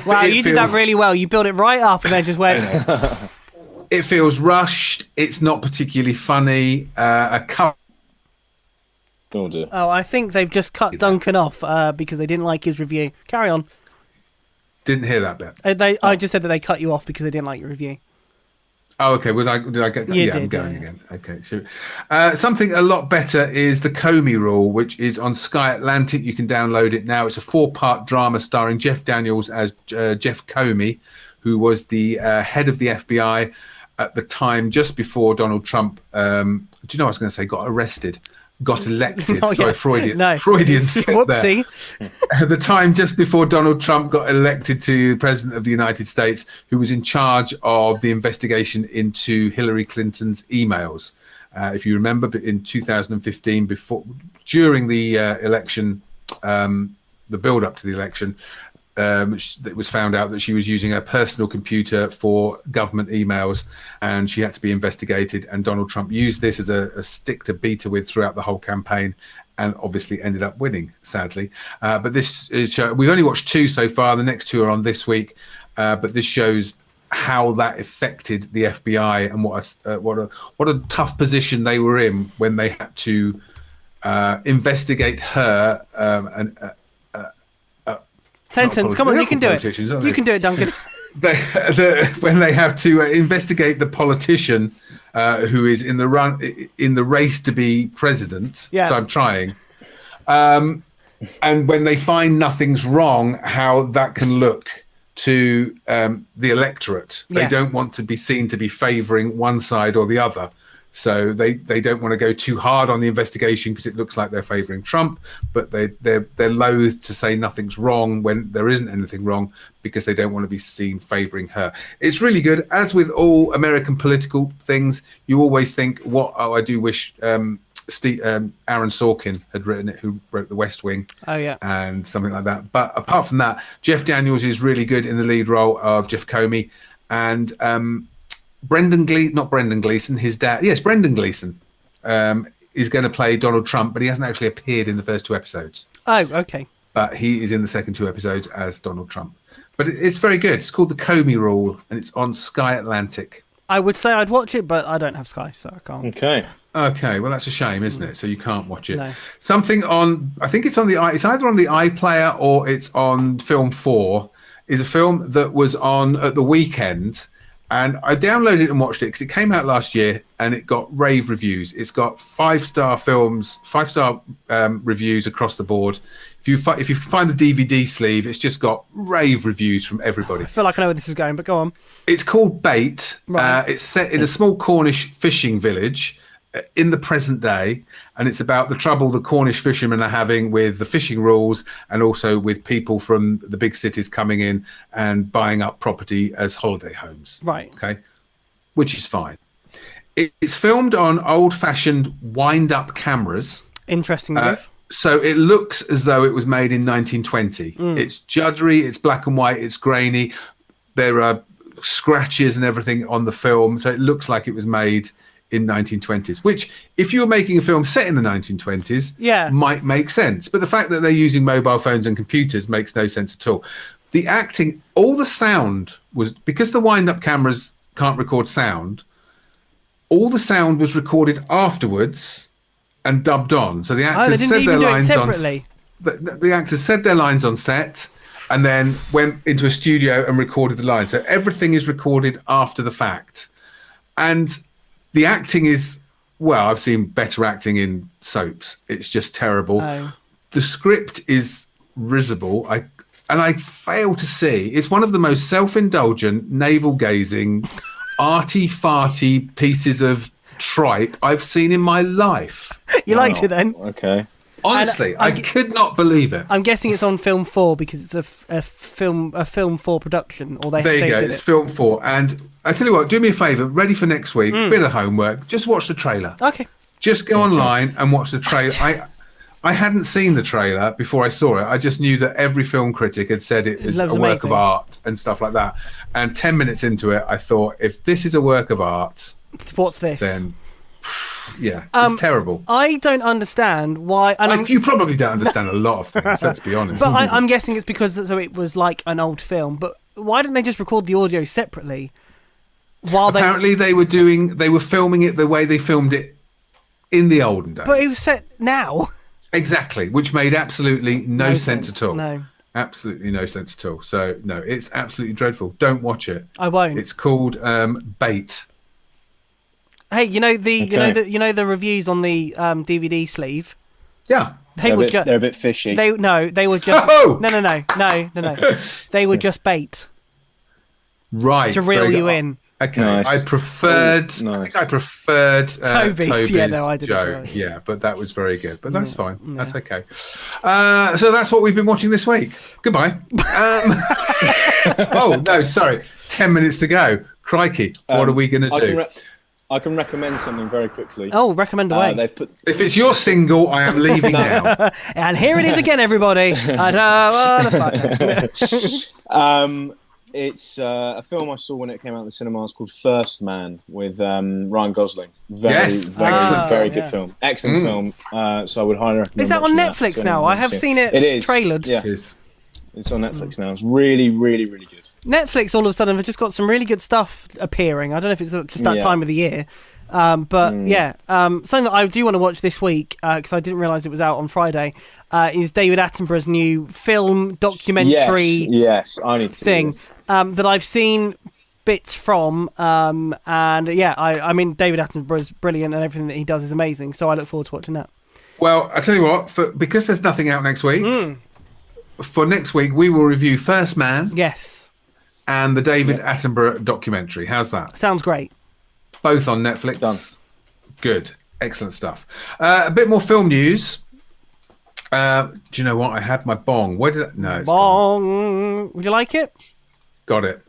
[SPEAKER 3] Wow, you did that really well. You built it right up and then just went.
[SPEAKER 4] It feels rushed. It's not particularly funny.
[SPEAKER 5] Oh dear.
[SPEAKER 3] Oh, I think they've just cut Duncan off because they didn't like his review. Carry on.
[SPEAKER 4] Didn't hear that bit.
[SPEAKER 3] I just said that they cut you off because they didn't like your review.
[SPEAKER 4] Oh, okay. Did I get that? Yeah, I'm going again. Okay. So something a lot better is the Comey Rule, which is on Sky Atlantic. You can download it now. It's a 4-part drama starring Jeff Daniels as Jeff Comey, who was the head of the FBI at the time just before Donald Trump, do you know what I was going to say, got arrested? Got elected. Sorry, Freudian.
[SPEAKER 3] No.
[SPEAKER 4] Freudian slip
[SPEAKER 3] Whoopsie.
[SPEAKER 4] there. At the time, just before Donald Trump got elected to President of the United States, who was in charge of the investigation into Hillary Clinton's emails. If you remember, in 2015, during the election, the build-up to the election, it was found out that she was using her personal computer for government emails, and she had to be investigated. And Donald Trump used this as a stick to beat her with throughout the whole campaign, and obviously ended up winning, sadly. But this is we've only watched 2 so far. The next 2 are on this week. But this shows how that affected the FBI and what a tough position they were in when they had to investigate her.
[SPEAKER 3] Sentence. Come on, you can do it. You can do it, Duncan.
[SPEAKER 4] When they have to investigate the politician who is in the race to be president.
[SPEAKER 3] Yeah.
[SPEAKER 4] So I'm trying. And when they find nothing's wrong, how that can look to the electorate. They don't want to be seen to be favouring one side or the other. So they don't want to go too hard on the investigation because it looks like they're favouring Trump, but they're loath to say nothing's wrong when there isn't anything wrong because they don't want to be seen favouring her. It's really good. As with all American political things, you always think, I do wish Aaron Sorkin had written it, who wrote The West Wing.
[SPEAKER 3] Oh, yeah.
[SPEAKER 4] And something like that. But apart from that, Jeff Daniels is really good in the lead role of Jeff Comey. And Brendan Gleeson, his dad. Yes, Brendan Gleeson is going to play Donald Trump, but he hasn't actually appeared in the first 2 episodes.
[SPEAKER 3] Oh, okay.
[SPEAKER 4] But he is in the second 2 episodes as Donald Trump. But it's very good. It's called The Comey Rule, and it's on Sky Atlantic.
[SPEAKER 3] I would say I'd watch it, but I don't have Sky, so I can't.
[SPEAKER 4] Okay, well, that's a shame, isn't it? So you can't watch it.
[SPEAKER 3] No.
[SPEAKER 4] Something on, I think it's on it's either on the iPlayer or it's on Film 4, is a film that was on at the weekend. And I downloaded it and watched it because it came out last year and it got rave reviews. It's got 5-star films, 5-star reviews across the board. If you find the DVD sleeve, it's just got rave reviews from everybody.
[SPEAKER 3] I feel like I know where this is going, but go on.
[SPEAKER 4] It's called Bait.
[SPEAKER 3] Right.
[SPEAKER 4] It's set in a small Cornish fishing village in the present day, and it's about the trouble the Cornish fishermen are having with the fishing rules and also with people from the big cities coming in and buying up property as holiday homes.
[SPEAKER 3] Right.
[SPEAKER 4] Okay. Which is fine. It's filmed on old-fashioned wind-up cameras.
[SPEAKER 3] Interesting move.
[SPEAKER 4] So it looks as though it was made in 1920. It's juddery, it's black and white, it's grainy. There are scratches and everything on the film, so it looks like it was made in 1920s, which if you were making a film set in the 1920s might make sense, but the fact that they're using mobile phones and computers makes no sense at all. The acting, all the sound was, because the wind-up cameras can't record sound, all the sound was recorded afterwards and dubbed on. So the actors said their lines on the actors said their lines on set and then went into a studio and recorded the lines. So everything is recorded after the fact. And the acting is, well, I've seen better acting in soaps. It's just terrible.
[SPEAKER 3] Oh.
[SPEAKER 4] The script is risible. I fail to see. It's one of the most self-indulgent, navel-gazing, arty-farty pieces of tripe I've seen in my life.
[SPEAKER 3] You liked it then?
[SPEAKER 5] Okay.
[SPEAKER 4] Honestly, I could not believe it.
[SPEAKER 3] I'm guessing it's on Film 4 because it's a film 4 production. Or
[SPEAKER 4] there you go. It's Film 4, and I tell you what, do me a favour, ready for next week, bit of homework, just watch the trailer.
[SPEAKER 3] Okay.
[SPEAKER 4] Just go online and watch the trailer. I hadn't seen the trailer before I saw it. I just knew that every film critic had said it was a work of art and stuff like that. And 10 minutes into it, I thought, if this is a work of art,
[SPEAKER 3] what's this?
[SPEAKER 4] Then, yeah, it's terrible.
[SPEAKER 3] I don't understand why. And
[SPEAKER 4] you probably don't understand a lot of things, let's be honest.
[SPEAKER 3] But I'm guessing it's because it was like an old film. But why didn't they just record the audio separately?
[SPEAKER 4] Apparently they were filming it the way they filmed it in the olden days.
[SPEAKER 3] But it was set now.
[SPEAKER 4] Exactly, which made absolutely no sense at all.
[SPEAKER 3] No.
[SPEAKER 4] Absolutely no sense at all. So no, it's absolutely dreadful. Don't watch it.
[SPEAKER 3] I won't.
[SPEAKER 4] It's called Bait.
[SPEAKER 3] Hey, you know the reviews on the DVD sleeve?
[SPEAKER 4] Yeah.
[SPEAKER 5] They're a bit fishy.
[SPEAKER 3] They were just no. They were just bait.
[SPEAKER 4] Right.
[SPEAKER 3] To reel you in.
[SPEAKER 4] Okay,
[SPEAKER 5] nice.
[SPEAKER 4] I preferred
[SPEAKER 3] Tobi's. Yeah, no, I did
[SPEAKER 4] Joe. Yeah, but that was very good. But that's fine. Yeah. That's okay. So that's what we've been watching this week. Goodbye. Oh no, sorry. 10 minutes to go. Crikey! What are we going to do?
[SPEAKER 5] I can recommend something very quickly.
[SPEAKER 3] Oh, recommend away.
[SPEAKER 5] They've put.
[SPEAKER 4] If it's your single, I am leaving now.
[SPEAKER 3] And here it is again, everybody. I don't wanna fuck.
[SPEAKER 5] It's a film I saw when it came out in the cinemas called First Man with Ryan Gosling. Very good film. Excellent film. So I would highly recommend.
[SPEAKER 3] Is that on
[SPEAKER 5] watching
[SPEAKER 3] Netflix
[SPEAKER 5] to
[SPEAKER 3] now?
[SPEAKER 5] anyone
[SPEAKER 3] I have
[SPEAKER 5] who's
[SPEAKER 3] seen it trailered.
[SPEAKER 5] Yeah,
[SPEAKER 4] It is.
[SPEAKER 5] it's on Netflix now. It's really, really, really good.
[SPEAKER 3] Netflix all of a sudden have just got some really good stuff appearing. I don't know if it's just that time of the year. Something that I do want to watch this week, because I didn't realise it was out on Friday, is David Attenborough's new film documentary
[SPEAKER 5] Yes, I need to
[SPEAKER 3] thing
[SPEAKER 5] see this.
[SPEAKER 3] that I've seen bits from. I mean, David Attenborough's brilliant and everything that he does is amazing, so I look forward to watching that.
[SPEAKER 4] Well, I tell you what, because there's nothing out next week, for next week we will review First Man
[SPEAKER 3] Yes.
[SPEAKER 4] and the David Attenborough documentary. How's that?
[SPEAKER 3] Sounds great.
[SPEAKER 4] Both on Netflix.
[SPEAKER 5] Done.
[SPEAKER 4] Good. Excellent stuff. A bit more film news. Do you know what? I had my bong. Where did it? No, it's gone.
[SPEAKER 3] Bong. Would you like it?
[SPEAKER 4] Got it.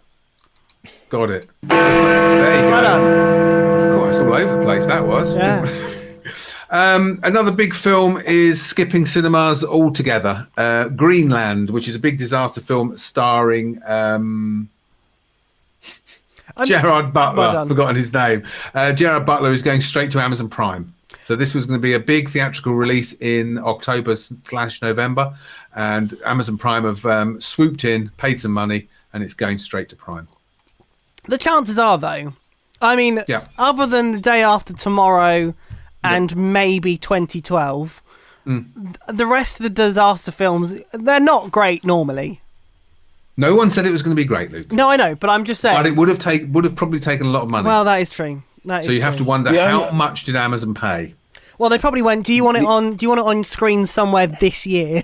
[SPEAKER 4] There you go.
[SPEAKER 3] Well done.
[SPEAKER 4] God, it's all over the place, that was.
[SPEAKER 3] Yeah.
[SPEAKER 4] Another big film is skipping cinemas altogether. Greenland, which is a big disaster film starring Gerard Butler.
[SPEAKER 3] Well done.
[SPEAKER 4] Forgotten his name. Gerard Butler is going straight to Amazon Prime. So this was going to be a big theatrical release in October/November, and Amazon Prime have swooped in, paid some money, and it's going straight to Prime.
[SPEAKER 3] The chances are, though, I mean,
[SPEAKER 4] Yeah.
[SPEAKER 3] other than The Day After Tomorrow and maybe 2012, the rest of the disaster films, they're not great normally.
[SPEAKER 4] No one said it was going to be great, Luke.
[SPEAKER 3] No, I know, but I'm just saying.
[SPEAKER 4] But it would have probably taken a lot of money.
[SPEAKER 3] Well, that is true.
[SPEAKER 4] So you have to wonder how much did Amazon pay?
[SPEAKER 3] Well, they probably went. Do you want it on screen somewhere this year?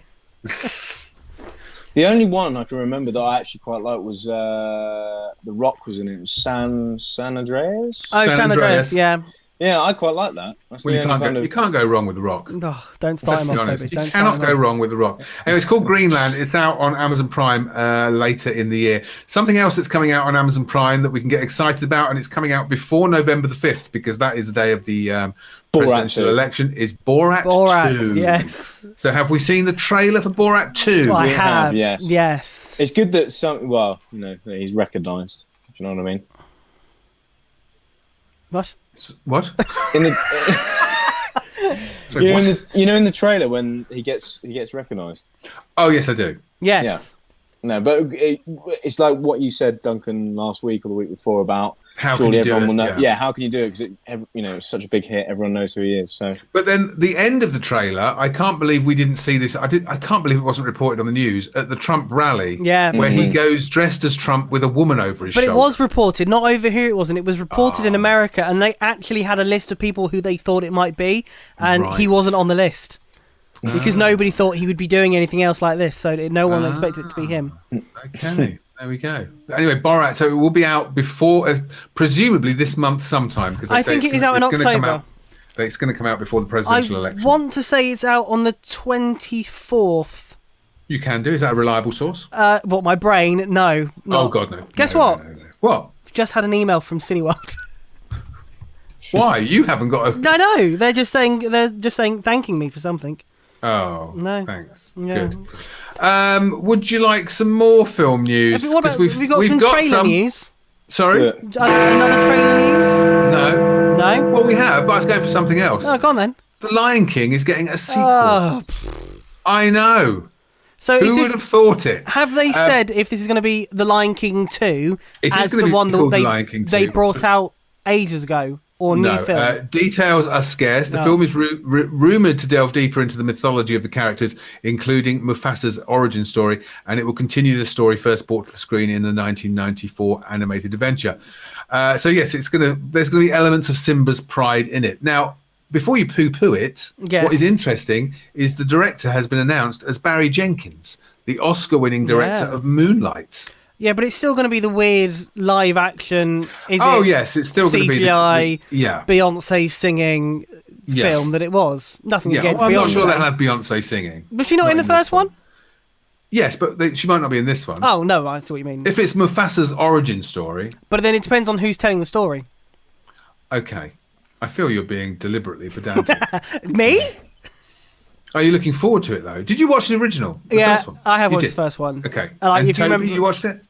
[SPEAKER 5] The only one I can remember that I actually quite liked was The Rock was in it. It was San Andreas.
[SPEAKER 3] Oh, San Andreas. Yeah.
[SPEAKER 5] Yeah, I quite like that. That's
[SPEAKER 4] Well,
[SPEAKER 5] the
[SPEAKER 4] you
[SPEAKER 5] only
[SPEAKER 4] can't, you can't go wrong with The Rock.
[SPEAKER 3] Oh, don't start him
[SPEAKER 4] Let's
[SPEAKER 3] off,
[SPEAKER 4] be honest.
[SPEAKER 3] Toby.
[SPEAKER 4] You
[SPEAKER 3] Don't
[SPEAKER 4] cannot
[SPEAKER 3] start
[SPEAKER 4] go
[SPEAKER 3] him off.
[SPEAKER 4] wrong with The Rock. Anyway, it's called Greenland. It's out on Amazon Prime later in the year. Something else that's coming out on Amazon Prime that we can get excited about, and it's coming out before November the 5th, because that is the day of the presidential election, is Borat 2.
[SPEAKER 3] Yes.
[SPEAKER 4] So have we seen the trailer for Borat 2?
[SPEAKER 3] I
[SPEAKER 5] We have,
[SPEAKER 3] have.
[SPEAKER 5] yes.
[SPEAKER 3] Yes.
[SPEAKER 5] It's good that that he's recognised. Do you know what I mean?
[SPEAKER 3] What?
[SPEAKER 4] What?
[SPEAKER 5] In the,
[SPEAKER 4] Sorry, what?
[SPEAKER 5] in the trailer when he gets recognised.
[SPEAKER 4] Oh, yes, I do.
[SPEAKER 3] Yes.
[SPEAKER 5] No, but it's like what you said, Duncan, last week or the week before about
[SPEAKER 4] How
[SPEAKER 5] surely
[SPEAKER 4] can you do
[SPEAKER 5] everyone will
[SPEAKER 4] it?
[SPEAKER 5] know. Yeah, how can you do it? Because it's such a big hit. Everyone knows who he is. So,
[SPEAKER 4] But then the end of the trailer, I can't believe we didn't see this. I can't believe it wasn't reported on the news at the Trump rally.
[SPEAKER 3] Yeah.
[SPEAKER 4] Where he goes dressed as Trump with a woman over his
[SPEAKER 3] But
[SPEAKER 4] shoulder.
[SPEAKER 3] it was reported, not over here it wasn't. It was reported in America, and they actually had a list of people who they thought it might be, and he
[SPEAKER 4] Right.
[SPEAKER 3] wasn't on the list. Because nobody thought he would be doing anything else like this, so no one expected it to be him.
[SPEAKER 4] Okay, there we go. Anyway, Borat, so it will be out before, presumably this month sometime. Because
[SPEAKER 3] I think it is out in October.
[SPEAKER 4] It's going to come out before the
[SPEAKER 3] I
[SPEAKER 4] presidential election.
[SPEAKER 3] want to say it's out on the 24th.
[SPEAKER 4] You can do. Is that a reliable source?
[SPEAKER 3] What, my brain? No.
[SPEAKER 4] Oh, God, no.
[SPEAKER 3] Guess
[SPEAKER 4] No,
[SPEAKER 3] what?
[SPEAKER 4] no. What?
[SPEAKER 3] I've just had an email from Cineworld.
[SPEAKER 4] Why? You haven't got a...
[SPEAKER 3] I know. They're just saying thanking me for something.
[SPEAKER 4] Oh,
[SPEAKER 3] No.
[SPEAKER 4] thanks.
[SPEAKER 3] Yeah.
[SPEAKER 4] Good. Would you like some more film news?
[SPEAKER 3] What about,
[SPEAKER 4] 'Cause
[SPEAKER 3] have we got some trailer news?
[SPEAKER 4] Sorry?
[SPEAKER 3] Another trailer news?
[SPEAKER 4] No.
[SPEAKER 3] No?
[SPEAKER 4] Well, we have, but I was going for something else.
[SPEAKER 3] Oh, go on then.
[SPEAKER 4] The Lion King is getting a sequel.
[SPEAKER 3] Oh.
[SPEAKER 4] I know.
[SPEAKER 3] So
[SPEAKER 4] Who would have thought it?
[SPEAKER 3] have they said if this is going to be The Lion King 2
[SPEAKER 4] It is
[SPEAKER 3] as
[SPEAKER 4] gonna
[SPEAKER 3] the
[SPEAKER 4] be
[SPEAKER 3] one that
[SPEAKER 4] called The Lion King
[SPEAKER 3] they
[SPEAKER 4] 2.
[SPEAKER 3] brought out ages ago? Or new film?
[SPEAKER 4] Details are scarce. The film is rumoured to delve deeper into the mythology of the characters, including Mufasa's origin story, and it will continue the story first brought to the screen in the 1994 animated adventure. So yes, there's going to be elements of Simba's pride in it. Now, before you poo-poo it,
[SPEAKER 3] Yes.
[SPEAKER 4] what is interesting is the director has been announced as Barry Jenkins, the Oscar-winning director of Moonlight.
[SPEAKER 3] Yeah, but it's still going to be the weird live action.
[SPEAKER 4] Yes, it's still going to be
[SPEAKER 3] CGI,
[SPEAKER 4] yeah.
[SPEAKER 3] Beyonce singing
[SPEAKER 4] Yes.
[SPEAKER 3] film that it was. Nothing
[SPEAKER 4] Yeah,
[SPEAKER 3] against
[SPEAKER 4] I'm
[SPEAKER 3] Beyonce.
[SPEAKER 4] not sure they'll have Beyonce singing.
[SPEAKER 3] Was she not in the
[SPEAKER 4] this
[SPEAKER 3] first one?
[SPEAKER 4] Yes, but she might not be in this one.
[SPEAKER 3] Oh no, I see what you mean.
[SPEAKER 4] If it's Mufasa's origin story,
[SPEAKER 3] But then it depends on who's telling the story.
[SPEAKER 4] Okay. I feel you're being deliberately pedantic.
[SPEAKER 3] Me?
[SPEAKER 4] Are you looking forward to it, though? Did you watch the original? The first one?
[SPEAKER 3] I have
[SPEAKER 4] You
[SPEAKER 3] watched
[SPEAKER 4] did?
[SPEAKER 3] the first one.
[SPEAKER 4] Okay.
[SPEAKER 3] Like,
[SPEAKER 4] And
[SPEAKER 3] if you
[SPEAKER 4] Toby,
[SPEAKER 3] remember,
[SPEAKER 4] you watched it?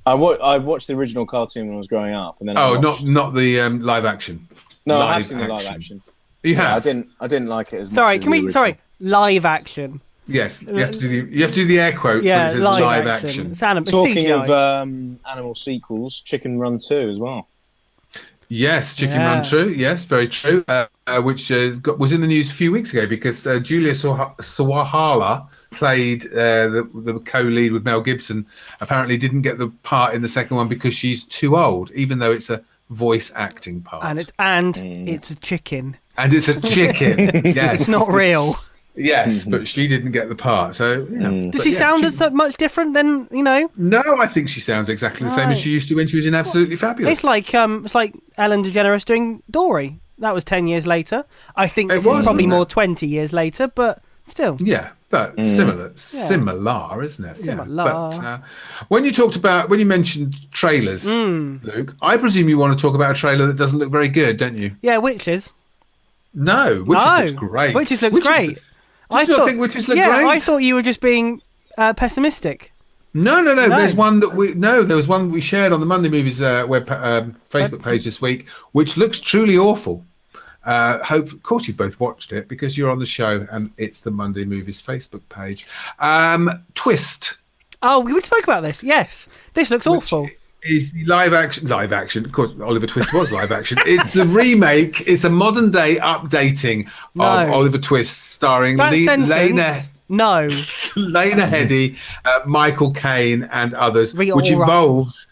[SPEAKER 5] I watched the original cartoon when I was growing up, and then I
[SPEAKER 4] Oh,
[SPEAKER 5] watched...
[SPEAKER 4] not the live action.
[SPEAKER 5] No, I
[SPEAKER 4] Live
[SPEAKER 5] have seen the live action.
[SPEAKER 4] You have?
[SPEAKER 5] I didn't like it as much.
[SPEAKER 3] sorry,
[SPEAKER 5] as
[SPEAKER 3] can
[SPEAKER 5] the
[SPEAKER 3] we?
[SPEAKER 5] original.
[SPEAKER 3] Sorry, live action.
[SPEAKER 4] Yes. You have to do the air quotes when
[SPEAKER 3] Yeah,
[SPEAKER 4] it says
[SPEAKER 3] live action. It's
[SPEAKER 5] Talking
[SPEAKER 3] CGI.
[SPEAKER 5] of animal sequels, Chicken Run 2 as well.
[SPEAKER 4] Yes, Chicken Run 2. Yes, very true. Which was in the news a few weeks ago because Julia Sawahala played the co-lead with Mel Gibson. Apparently, didn't get the part in the second one because she's too old, even though it's a voice acting part.
[SPEAKER 3] And it's a chicken.
[SPEAKER 4] And it's a chicken. Yes,
[SPEAKER 3] It's not real.
[SPEAKER 4] Yes, but she didn't get the part. So yeah.
[SPEAKER 3] Does she sound as much different than
[SPEAKER 4] No, I think she sounds exactly the same as she used to when she was in Absolutely Fabulous.
[SPEAKER 3] It's like Ellen DeGeneres doing Dory. That was 10 years later. I think this is probably
[SPEAKER 4] wasn't
[SPEAKER 3] more
[SPEAKER 4] it?
[SPEAKER 3] 20 years later, but still.
[SPEAKER 4] Yeah, but similar, isn't it?
[SPEAKER 3] Similar.
[SPEAKER 4] Yeah. But when you mentioned trailers, Luke, I presume you want to talk about a trailer that doesn't look very good, don't you?
[SPEAKER 3] Yeah, Witches.
[SPEAKER 4] No, Witches looks great.
[SPEAKER 3] Witches looks great.
[SPEAKER 4] Did you not think Witches look great?
[SPEAKER 3] Yeah, I thought you were just being pessimistic.
[SPEAKER 4] No. There's one there was one we shared on the Monday Movies Facebook page this week, which looks truly awful. Of course, you've both watched it because you're on the show, and it's the Monday Movies Facebook page. Twist.
[SPEAKER 3] Oh, we spoke about this. Yes, this looks awful.
[SPEAKER 4] Is the live action? Of course, Oliver Twist was live action. It's the remake. It's a modern day updating of Oliver Twist, starring Lena Headey, Michael Caine, and others, which involves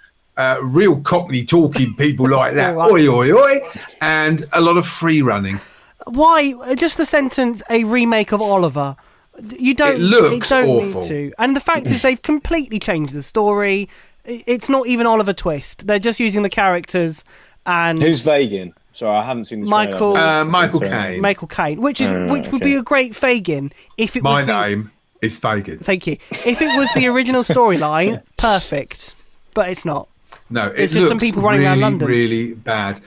[SPEAKER 4] real Cockney talking people like that, oi oi oi, and a lot of free running.
[SPEAKER 3] Why? Just the sentence, a remake of Oliver. You don't.
[SPEAKER 4] It looks
[SPEAKER 3] don't
[SPEAKER 4] awful.
[SPEAKER 3] Need to. And the fact is, they've completely changed the story. It's not even Oliver Twist. They're just using the characters. And
[SPEAKER 5] who's Fagin? Sorry, I haven't seen the trailer.
[SPEAKER 4] Michael Caine.
[SPEAKER 3] Michael Caine, which would be a great Fagin if it was. My
[SPEAKER 4] name is Fagin.
[SPEAKER 3] Thank you. If it was the original storyline, perfect. But it's not.
[SPEAKER 4] No,
[SPEAKER 3] it's just some people running around London.
[SPEAKER 4] Really bad.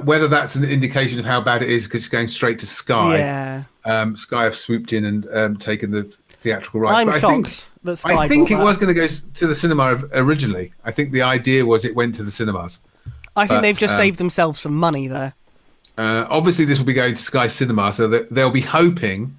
[SPEAKER 4] Whether that's an indication of how bad it is because it's going straight to Sky.
[SPEAKER 3] Yeah.
[SPEAKER 4] Sky have swooped in and taken the theatrical rights.
[SPEAKER 3] I'm shocked that Sky
[SPEAKER 4] I think it
[SPEAKER 3] bought
[SPEAKER 4] was going to go to the cinema originally. I think the idea was it went to the cinemas.
[SPEAKER 3] I think they've just saved themselves some money there.
[SPEAKER 4] Obviously, this will be going to Sky Cinema, so that they'll be hoping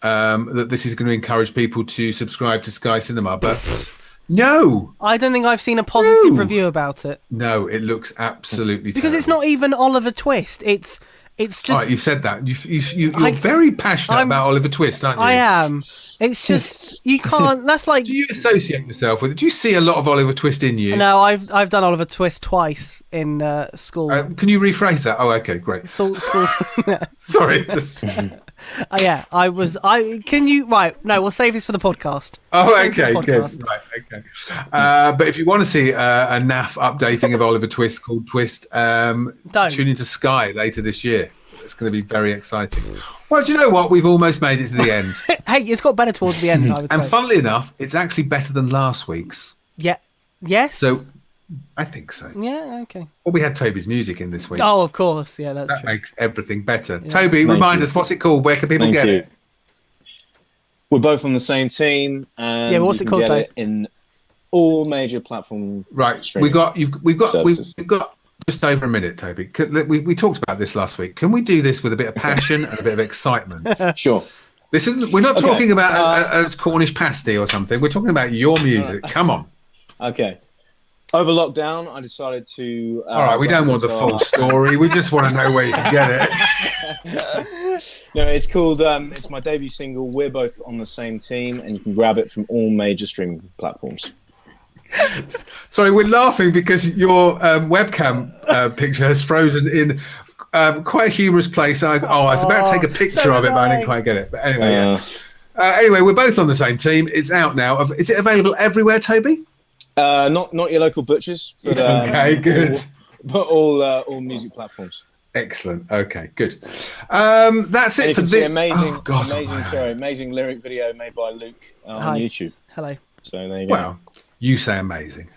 [SPEAKER 4] that this is going to encourage people to subscribe to Sky Cinema. But no,
[SPEAKER 3] I don't think I've seen a positive review about it.
[SPEAKER 4] No, it looks absolutely
[SPEAKER 3] because
[SPEAKER 4] terrible.
[SPEAKER 3] It's not even Oliver Twist. It's just.
[SPEAKER 4] Right, you've said that. You're very passionate about Oliver Twist, aren't you?
[SPEAKER 3] I am. It's just you can't. That's like.
[SPEAKER 4] Do you associate yourself with it? Do you see a lot of Oliver Twist in you?
[SPEAKER 3] No, I've done Oliver Twist twice in school.
[SPEAKER 4] Can you rephrase that? Oh, okay, great.
[SPEAKER 3] School.
[SPEAKER 4] Sorry.
[SPEAKER 3] Yeah, I was. Can you? Right. No, we'll save this for the podcast.
[SPEAKER 4] Oh, okay, good. Right, okay. But if you want to see a naff updating of Oliver Twist called Twist, tune into Sky later this year. It's going to be very exciting. Well, do you know what? We've almost made it to the end.
[SPEAKER 3] Hey, it's got better towards the end, I would say.
[SPEAKER 4] And funnily enough, it's actually better than last week's.
[SPEAKER 3] Yeah. Yes.
[SPEAKER 4] So, I think so.
[SPEAKER 3] Yeah. Okay.
[SPEAKER 4] Well, we had Toby's music in this week.
[SPEAKER 3] Oh, of course. Yeah, that
[SPEAKER 4] true. Makes everything better. Yeah. Toby, remind us, what's it called? Where can people get it?
[SPEAKER 5] We're both on the same team, and
[SPEAKER 3] what's it called?
[SPEAKER 5] It in all major platform.
[SPEAKER 4] Right. We've got just over a minute, Toby. We talked about this last week. Can we do this with a bit of passion and a bit of excitement?
[SPEAKER 5] Sure.
[SPEAKER 4] This isn't. We're not talking about a Cornish pasty or something. We're talking about your music. Come on.
[SPEAKER 5] Okay. Over lockdown, I decided to.
[SPEAKER 4] All right, we don't want the full story. We just want to know where you can get it.
[SPEAKER 5] No, it's called. It's my debut single. We're both on the same team, and you can grab it from all major streaming platforms.
[SPEAKER 4] Sorry, we're laughing because your webcam picture has frozen in quite a humorous place. I was about to take a picture of it, but I didn't quite get it. But anyway, anyway, we're both on the same team. It's out now. Is it available everywhere, Toby?
[SPEAKER 5] Not your local butchers. But,
[SPEAKER 4] okay, good.
[SPEAKER 5] All music platforms.
[SPEAKER 4] Excellent. Okay, good. That's it for this.
[SPEAKER 5] Amazing lyric video made by Luke on YouTube.
[SPEAKER 3] Hello.
[SPEAKER 5] So there you go.
[SPEAKER 4] Wow. You say amazing.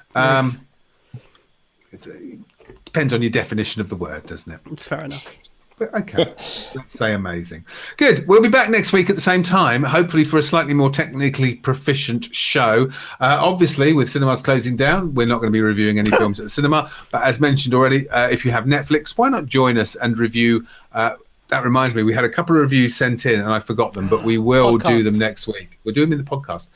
[SPEAKER 4] Depends on your definition of the word, doesn't it?
[SPEAKER 3] It's fair enough.
[SPEAKER 4] But okay, let's say amazing. Good. We'll be back next week at the same time, hopefully for a slightly more technically proficient show. Obviously, with cinemas closing down, we're not going to be reviewing any films at the cinema. But as mentioned already, if you have Netflix, why not join us and review? That reminds me, we had a couple of reviews sent in and I forgot them, but we will do them next week. We'll do them in the podcast.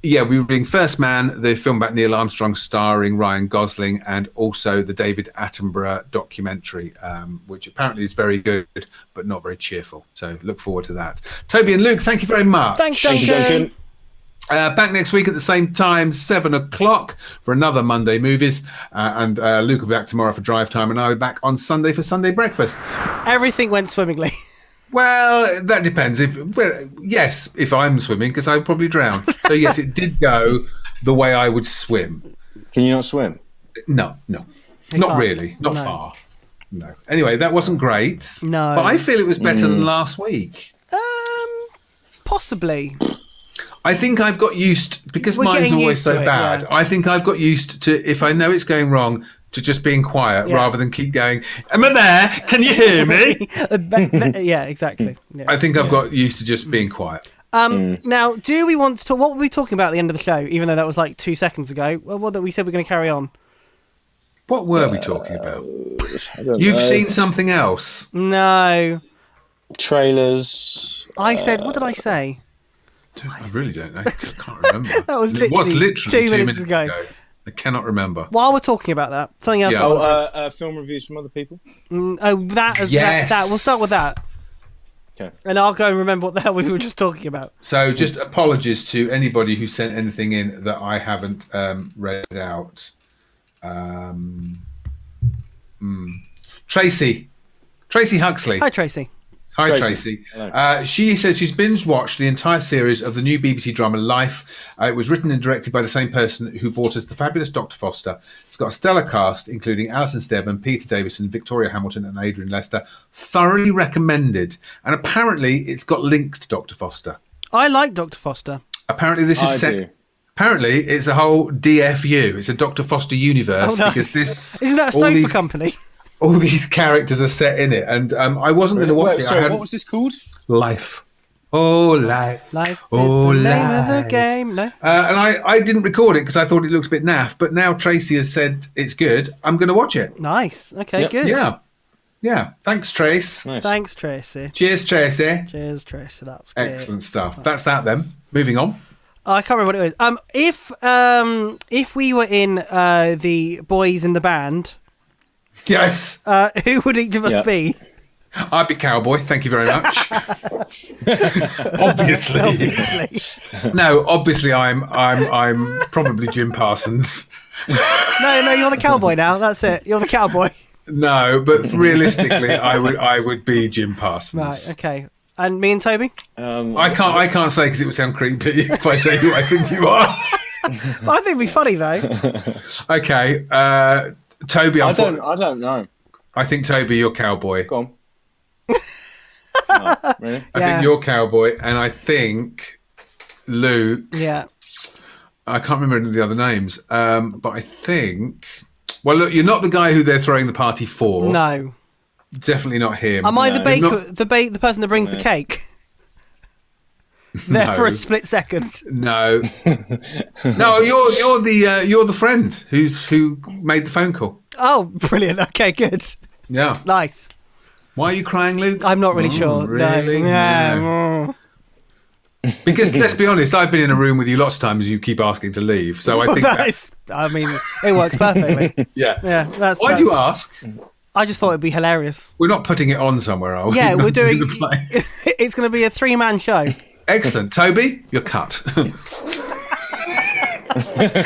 [SPEAKER 4] Yeah, we were reading First Man, the film about Neil Armstrong starring Ryan Gosling, and also the David Attenborough documentary, which apparently is very good, but not very cheerful. So look forward to that. Toby and Luke, thank you very much.
[SPEAKER 3] Thanks, Duncan.
[SPEAKER 4] Back next week at the same time, 7 o'clock for another Monday Movies. And Luke will be back tomorrow for Drive Time, and I'll be back on Sunday for Sunday Breakfast.
[SPEAKER 3] Everything went swimmingly.
[SPEAKER 4] Well, that depends. Yes, if I'm swimming, because I would probably drown. So yes, it did go the way I would swim.
[SPEAKER 5] Can you not swim?
[SPEAKER 4] No, not really, not far. No. Anyway, that wasn't great.
[SPEAKER 3] No,
[SPEAKER 4] but I feel it was better than last week.
[SPEAKER 3] Possibly.
[SPEAKER 4] I think I've got used, because
[SPEAKER 3] We're
[SPEAKER 4] mine's
[SPEAKER 3] getting
[SPEAKER 4] always
[SPEAKER 3] used
[SPEAKER 4] so
[SPEAKER 3] to it,
[SPEAKER 4] bad.
[SPEAKER 3] yeah.
[SPEAKER 4] I think I've got used to, if I know it's going wrong, to just being quiet rather than keep going, am I there? Can you hear me?
[SPEAKER 3] Yeah, exactly. Yeah.
[SPEAKER 4] I think I've got used to just being quiet.
[SPEAKER 3] Now, do we want to talk? What were we talking about at the end of the show? Even though that was like 2 seconds ago. Well, what that we said we're going to carry on.
[SPEAKER 4] What were we talking about?
[SPEAKER 5] I don't
[SPEAKER 4] You've
[SPEAKER 5] know.
[SPEAKER 4] seen something else.
[SPEAKER 3] No,
[SPEAKER 5] Trailers.
[SPEAKER 3] I said. What did I say?
[SPEAKER 4] I really don't know. I can't remember.
[SPEAKER 3] That was
[SPEAKER 4] It was literally
[SPEAKER 3] 2 minutes ago.
[SPEAKER 4] I cannot remember.
[SPEAKER 3] While we're talking about that, something else.
[SPEAKER 4] Yeah.
[SPEAKER 5] Film reviews from other people.
[SPEAKER 3] That. We'll start with that.
[SPEAKER 5] Okay.
[SPEAKER 3] And I'll go and remember what the hell we were just talking about.
[SPEAKER 4] So just apologies to anybody who sent anything in that I haven't read out. Tracy Huxley.
[SPEAKER 3] Hi, Tracy.
[SPEAKER 4] Hi, Tracy. She says she's binge-watched the entire series of the new BBC drama Life. It was written and directed by the same person who brought us the fabulous Dr. Foster. It's got a stellar cast, including Alison Steadman, Peter Davison, Victoria Hamilton and Adrian Lester. Thoroughly recommended. And apparently it's got links to Dr. Foster.
[SPEAKER 3] I like Dr. Foster.
[SPEAKER 4] Apparently this is set... Apparently it's a whole DFU. It's a Dr. Foster universe.
[SPEAKER 3] Oh, nice.
[SPEAKER 4] Because this...
[SPEAKER 3] Isn't that a sofa company?
[SPEAKER 4] All these characters are set in it, and I wasn't going to watch it.
[SPEAKER 5] Sorry, what was this called?
[SPEAKER 4] Life. Oh, life.
[SPEAKER 3] Life is
[SPEAKER 4] Oh,
[SPEAKER 3] the name of
[SPEAKER 4] life.
[SPEAKER 3] the game. No.
[SPEAKER 4] And I didn't record it because I thought it looked a bit naff, but now Tracy has said it's good. I'm going to watch it.
[SPEAKER 3] Nice. Okay,
[SPEAKER 5] Yep.
[SPEAKER 3] good.
[SPEAKER 4] Yeah. Thanks, Trace.
[SPEAKER 5] Nice.
[SPEAKER 3] Thanks, Tracy.
[SPEAKER 4] Cheers, Tracy.
[SPEAKER 3] Cheers, Tracy. That's good.
[SPEAKER 4] Excellent stuff. That's that then. Moving on.
[SPEAKER 3] Oh, I can't remember what it was. If we were in the boys in the band,
[SPEAKER 4] Yes.
[SPEAKER 3] who would each of us be?
[SPEAKER 4] I'd be Cowboy. Thank you very much. Obviously. No, obviously I'm probably Jim Parsons.
[SPEAKER 3] No, you're the cowboy now. That's it. You're the cowboy.
[SPEAKER 4] No, but realistically, I would be Jim Parsons.
[SPEAKER 3] Right. Okay. And me and Toby.
[SPEAKER 4] I can't say because it would sound creepy if I say who I think you are.
[SPEAKER 3] But I think it'd be funny though.
[SPEAKER 4] Okay, Toby.
[SPEAKER 5] I don't know.
[SPEAKER 4] I think Toby, you're Cowboy.
[SPEAKER 5] Go on. Oh, really?
[SPEAKER 4] I think you're Cowboy, and I think Luke.
[SPEAKER 3] Yeah.
[SPEAKER 4] I can't remember any of the other names, but I think. Well, look, you're not the guy who they're throwing the party for.
[SPEAKER 3] No.
[SPEAKER 4] Definitely not him.
[SPEAKER 3] Am I the baker?
[SPEAKER 4] Not-
[SPEAKER 3] The person that brings the cake? There for a split second.
[SPEAKER 4] No. No, you're the friend who made the phone call.
[SPEAKER 3] Oh, brilliant. Okay, good.
[SPEAKER 4] Yeah.
[SPEAKER 3] Nice.
[SPEAKER 4] Why are you crying, Luke?
[SPEAKER 3] I'm not really sure.
[SPEAKER 4] Really?
[SPEAKER 3] No. Yeah.
[SPEAKER 4] Because let's be honest, I've been in a room with you lots of times. You keep asking to leave, so I think
[SPEAKER 3] I mean, it works perfectly.
[SPEAKER 4] Yeah.
[SPEAKER 3] That's.
[SPEAKER 4] Why do you ask?
[SPEAKER 3] I just thought it'd be hilarious.
[SPEAKER 4] We're not putting it on somewhere, are we?
[SPEAKER 3] Yeah, we're
[SPEAKER 4] Not
[SPEAKER 3] doing.
[SPEAKER 4] the play.
[SPEAKER 3] It's going to be a 3-man show.
[SPEAKER 4] Excellent, Toby. You're cut.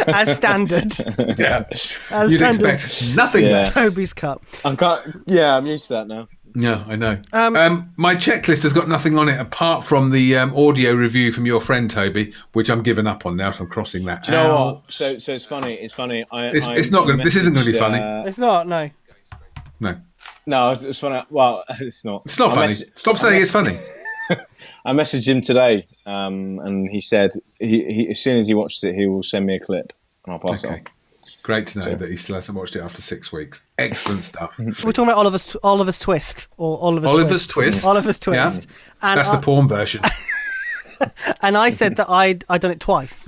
[SPEAKER 3] As standard.
[SPEAKER 4] Yeah.
[SPEAKER 3] As
[SPEAKER 4] You'd
[SPEAKER 3] standard.
[SPEAKER 4] expect nothing less.
[SPEAKER 3] Toby's cut.
[SPEAKER 5] I'm used to that now.
[SPEAKER 4] Yeah, I know. My checklist has got nothing on it apart from the audio review from your friend Toby, which I'm giving up on now, so I'm crossing that.
[SPEAKER 5] Do you know
[SPEAKER 4] out.
[SPEAKER 5] what? So it's funny. It's funny.
[SPEAKER 4] It's not. This isn't going to be funny.
[SPEAKER 3] It's not. No.
[SPEAKER 4] No.
[SPEAKER 5] No, it's funny. Well, it's not.
[SPEAKER 4] It's not funny. Stop saying it's funny.
[SPEAKER 5] I messaged him today, and he said he as soon as he watches it, he will send me a clip, and I'll pass it on.
[SPEAKER 4] Great to know that he still hasn't watched it after 6 weeks. Excellent stuff.
[SPEAKER 3] We're talking about Oliver's Twist or
[SPEAKER 4] Oliver's Twist.
[SPEAKER 3] Oliver's Twist.
[SPEAKER 4] Yeah.
[SPEAKER 3] And
[SPEAKER 4] That's the porn version.
[SPEAKER 3] And I said that I'd done it twice.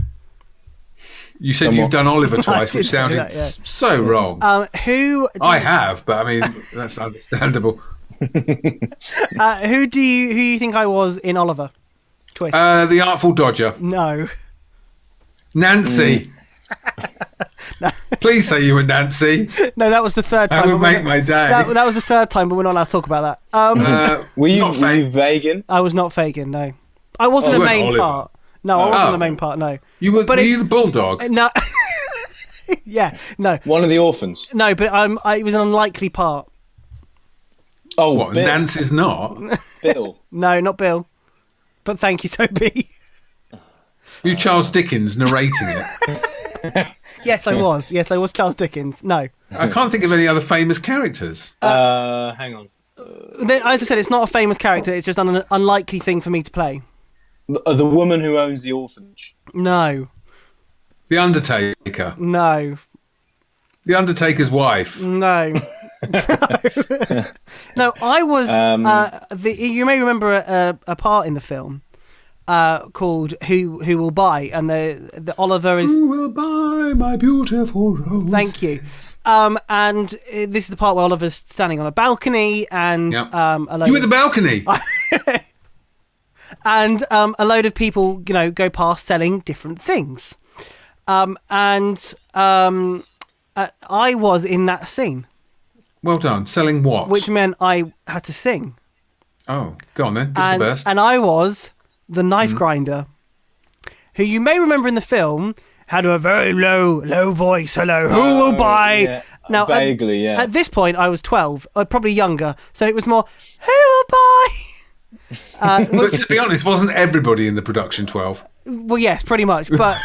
[SPEAKER 4] You said you've done Oliver twice,
[SPEAKER 3] did
[SPEAKER 4] which
[SPEAKER 3] say
[SPEAKER 4] sounded
[SPEAKER 3] that, yeah.
[SPEAKER 4] so wrong. I have, but I mean that's understandable.
[SPEAKER 3] Who do you think I was in Oliver Twist?
[SPEAKER 4] The Artful Dodger.
[SPEAKER 3] No.
[SPEAKER 4] Nancy. Please say you were Nancy.
[SPEAKER 3] No, that was the third time.
[SPEAKER 4] That would make my day.
[SPEAKER 3] That was the third time, but we're not allowed to talk about that.
[SPEAKER 5] Were you Fagin?
[SPEAKER 3] I was not Fagin, no. I wasn't the main part. No, I wasn't the main part, no.
[SPEAKER 4] Were you the bulldog?
[SPEAKER 3] No. Yeah, no.
[SPEAKER 5] One of the orphans?
[SPEAKER 3] No, but it was an unlikely part.
[SPEAKER 5] Oh,
[SPEAKER 4] what?
[SPEAKER 5] Bill.
[SPEAKER 4] Nancy's not?
[SPEAKER 5] Bill?
[SPEAKER 3] No, not Bill. But thank you, Toby.
[SPEAKER 4] You Charles Dickens narrating it?
[SPEAKER 3] Yes, I was. Yes, I was Charles Dickens. No.
[SPEAKER 4] I can't think of any other famous characters.
[SPEAKER 5] Hang on.
[SPEAKER 3] As I said, it's not a famous character. It's just an unlikely thing for me to play.
[SPEAKER 5] The woman who owns the orphanage?
[SPEAKER 3] No.
[SPEAKER 4] The Undertaker?
[SPEAKER 3] No.
[SPEAKER 4] The Undertaker's wife?
[SPEAKER 3] No. No, I was... you may remember a part in the film called Who Will Buy, and the Oliver is...
[SPEAKER 4] Who will buy my beautiful rose?
[SPEAKER 3] Thank you. And this is the part where Oliver's standing on a balcony, and
[SPEAKER 4] Yep.
[SPEAKER 3] a load
[SPEAKER 4] You were the balcony?
[SPEAKER 3] and a load of people, go past selling different things. I was in that scene.
[SPEAKER 4] Well done. Selling what?
[SPEAKER 3] Which meant I had to sing.
[SPEAKER 4] Oh, go on then. Give us a burst.
[SPEAKER 3] And I was the knife grinder, who you may remember in the film had a very low voice. Hello, who will buy?
[SPEAKER 5] Yeah.
[SPEAKER 3] Now,
[SPEAKER 5] vaguely,
[SPEAKER 3] at this point, I was 12, probably younger, so it was more, who will buy?
[SPEAKER 4] But to be honest, wasn't everybody in the production 12?
[SPEAKER 3] Well, yes, pretty much. But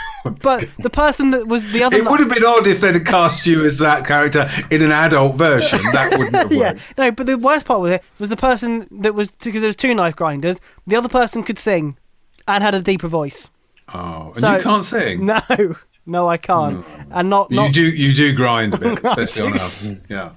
[SPEAKER 3] the person that was the other...
[SPEAKER 4] It would have been odd if they'd have cast you as that character in an adult version. That wouldn't have worked.
[SPEAKER 3] Yeah. No, but the worst part with it was the person that was... Because there was two knife grinders. The other person could sing and had a deeper voice.
[SPEAKER 4] Oh, and you can't sing?
[SPEAKER 3] No, I can't. And not...
[SPEAKER 4] You do grind a bit, especially on us. Yeah.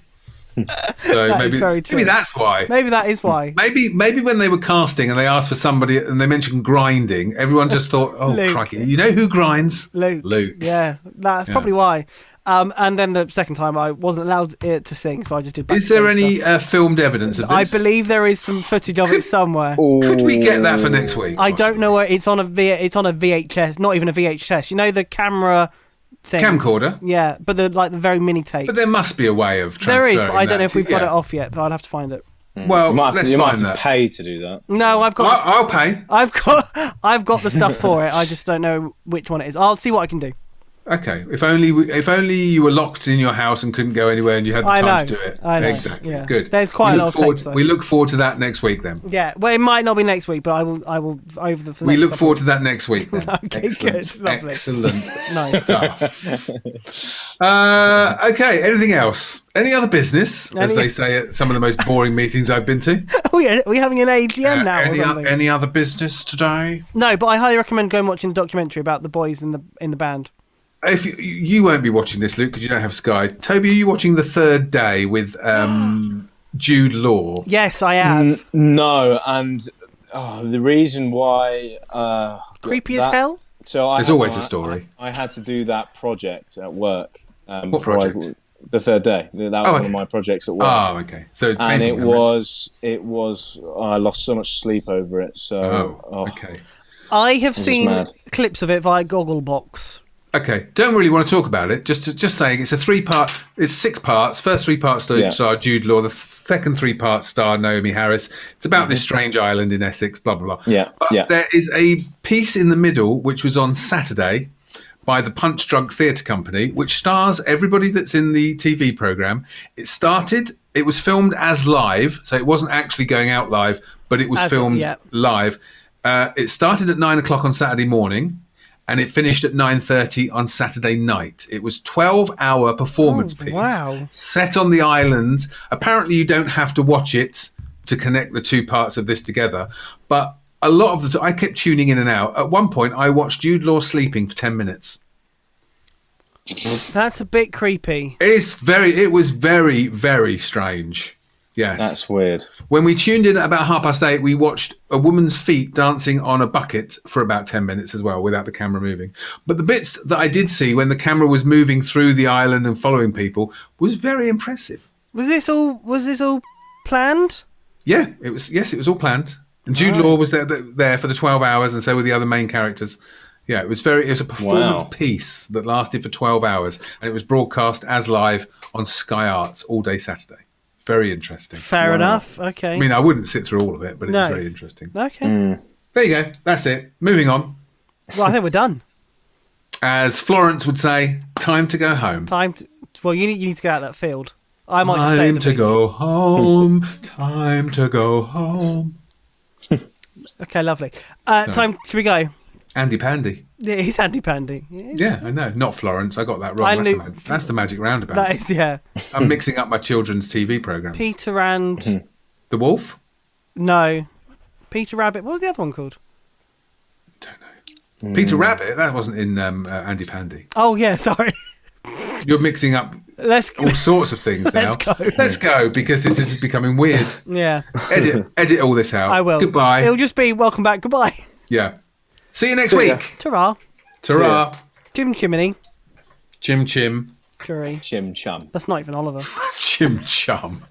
[SPEAKER 4] So maybe that's why.
[SPEAKER 3] Maybe that is why.
[SPEAKER 4] Maybe when they were casting and they asked for somebody and they mentioned grinding, everyone just thought, "Oh, crikey, you know who grinds? Luke."
[SPEAKER 3] Yeah, that's probably why. And then the second time, I wasn't allowed to sing, so I just did.
[SPEAKER 4] Is there any filmed evidence of this?
[SPEAKER 3] I believe there is some footage of it somewhere.
[SPEAKER 4] Could we get that for next week?
[SPEAKER 3] I don't know where it's on it's on a VHS, not even a VHS. You know the camera. Things.
[SPEAKER 4] Camcorder?
[SPEAKER 3] Yeah, but the very mini tape.
[SPEAKER 4] But there must be a way of transferring.
[SPEAKER 3] There is, but I don't know if we've got it off yet, but I'd have to find it.
[SPEAKER 4] Well,
[SPEAKER 5] you might have to pay to do that.
[SPEAKER 3] No, I've got...
[SPEAKER 4] I'll pay.
[SPEAKER 3] I've got the stuff for it. I just don't know which one it is. I'll see what I can do.
[SPEAKER 4] Okay. If only you were locked in your house and couldn't go anywhere and you had the time to do it.
[SPEAKER 3] I know.
[SPEAKER 4] Exactly.
[SPEAKER 3] Yeah.
[SPEAKER 4] Good.
[SPEAKER 3] There's quite a lot of tapes, though.
[SPEAKER 4] We look forward to that next week then.
[SPEAKER 3] Yeah. Well, it might not be next week, but I will over the...
[SPEAKER 4] We look forward to that next week then.
[SPEAKER 3] Okay,
[SPEAKER 4] excellent.
[SPEAKER 3] good. Lovely.
[SPEAKER 4] Excellent
[SPEAKER 3] Nice
[SPEAKER 4] stuff. Okay. Anything else? Any other business, as they say at some of the most boring meetings I've been to?
[SPEAKER 3] Oh yeah, are we having an AGM now or something?
[SPEAKER 4] Any other business today?
[SPEAKER 3] No, but I highly recommend going watching the documentary about the boys in the band.
[SPEAKER 4] If you won't be watching this, Luke, because you don't have Sky. Toby, are you watching The Third Day with Jude Law?
[SPEAKER 3] Yes, I have.
[SPEAKER 5] No, and the reason why...
[SPEAKER 3] Creepy as hell?
[SPEAKER 5] So
[SPEAKER 4] There's always a story.
[SPEAKER 5] I had to do that project at work.
[SPEAKER 4] What project?
[SPEAKER 5] The Third Day. That was one of my projects at work.
[SPEAKER 4] Oh, okay. So
[SPEAKER 5] and it was. I lost so much sleep over it. So.
[SPEAKER 4] Okay.
[SPEAKER 3] I have seen clips of it via Gogglebox.
[SPEAKER 4] Okay, don't really want to talk about it. Just saying, it's a 3-part. It's 6 parts. First 3 parts star Jude Law. The second 3 parts star Naomi Harris. It's about this strange island in Essex. Blah blah blah.
[SPEAKER 5] Yeah.
[SPEAKER 4] But there is a piece in the middle which was on Saturday by the Punch Drunk Theatre Company, which stars everybody that's in the TV programme. It was filmed as live, so it wasn't actually going out live, but it was filmed live. It started at 9 o'clock on Saturday morning, and it finished at 9:30 on Saturday night. It was 12-hour performance piece set on the island. Apparently, you don't have to watch it to connect the 2 parts of this together, but a lot of I kept tuning in and out. At one point, I watched Jude Law sleeping for 10 minutes.
[SPEAKER 3] That's a bit creepy.
[SPEAKER 4] It was very, very strange. Yes.
[SPEAKER 5] That's weird.
[SPEAKER 4] When we tuned in at about 8:30, we watched a woman's feet dancing on a bucket for about 10 minutes as well, without the camera moving. But the bits that I did see when the camera was moving through the island and following people was very impressive.
[SPEAKER 3] Was this all planned?
[SPEAKER 4] Yeah, it was. Yes, it was all planned. And Jude Law was there for the 12 hours, and so were the other main characters. Yeah, it was a performance piece that lasted for 12 hours, and it was broadcast as live on Sky Arts all day Saturday. Very interesting.
[SPEAKER 3] Fair enough. Okay.
[SPEAKER 4] I mean, I wouldn't sit through all of it, but it was very interesting.
[SPEAKER 3] Okay.
[SPEAKER 4] There you go. That's it. Moving on.
[SPEAKER 3] Well, I think we're done.
[SPEAKER 4] As Florence would say, time to go home.
[SPEAKER 3] Well, you need to go out that field. I might just stay at the
[SPEAKER 4] Time to
[SPEAKER 3] beach.
[SPEAKER 4] go home. Time to go home.
[SPEAKER 3] Okay, lovely. Time. Should we go?
[SPEAKER 4] Andy Pandy.
[SPEAKER 3] Yeah, he's handy pandy.
[SPEAKER 4] Yeah, I know. Not Florence. I got that wrong. That's the magic roundabout.
[SPEAKER 3] That is, yeah.
[SPEAKER 4] I'm mixing up my children's TV programs.
[SPEAKER 3] Peter and
[SPEAKER 4] The Wolf?
[SPEAKER 3] no, Peter Rabbit. What was the other one called?
[SPEAKER 4] Don't know. Peter Rabbit? That wasn't in Andy Pandy.
[SPEAKER 3] Oh yeah, sorry.
[SPEAKER 4] You're mixing up
[SPEAKER 3] Let's go.
[SPEAKER 4] all sorts of things now. Let's go, because this is becoming weird.
[SPEAKER 3] Yeah,
[SPEAKER 4] Edit all this out.
[SPEAKER 3] I will.
[SPEAKER 4] Goodbye.
[SPEAKER 3] It'll just be welcome back. Goodbye.
[SPEAKER 4] Yeah. See you next
[SPEAKER 5] See ya.
[SPEAKER 4] week.
[SPEAKER 3] Ta-ra.
[SPEAKER 4] Ta-ra.
[SPEAKER 3] Jim Chimney.
[SPEAKER 4] Chim chim.
[SPEAKER 3] Curry.
[SPEAKER 5] Chim chum.
[SPEAKER 3] That's not even Oliver.
[SPEAKER 4] Chim chum.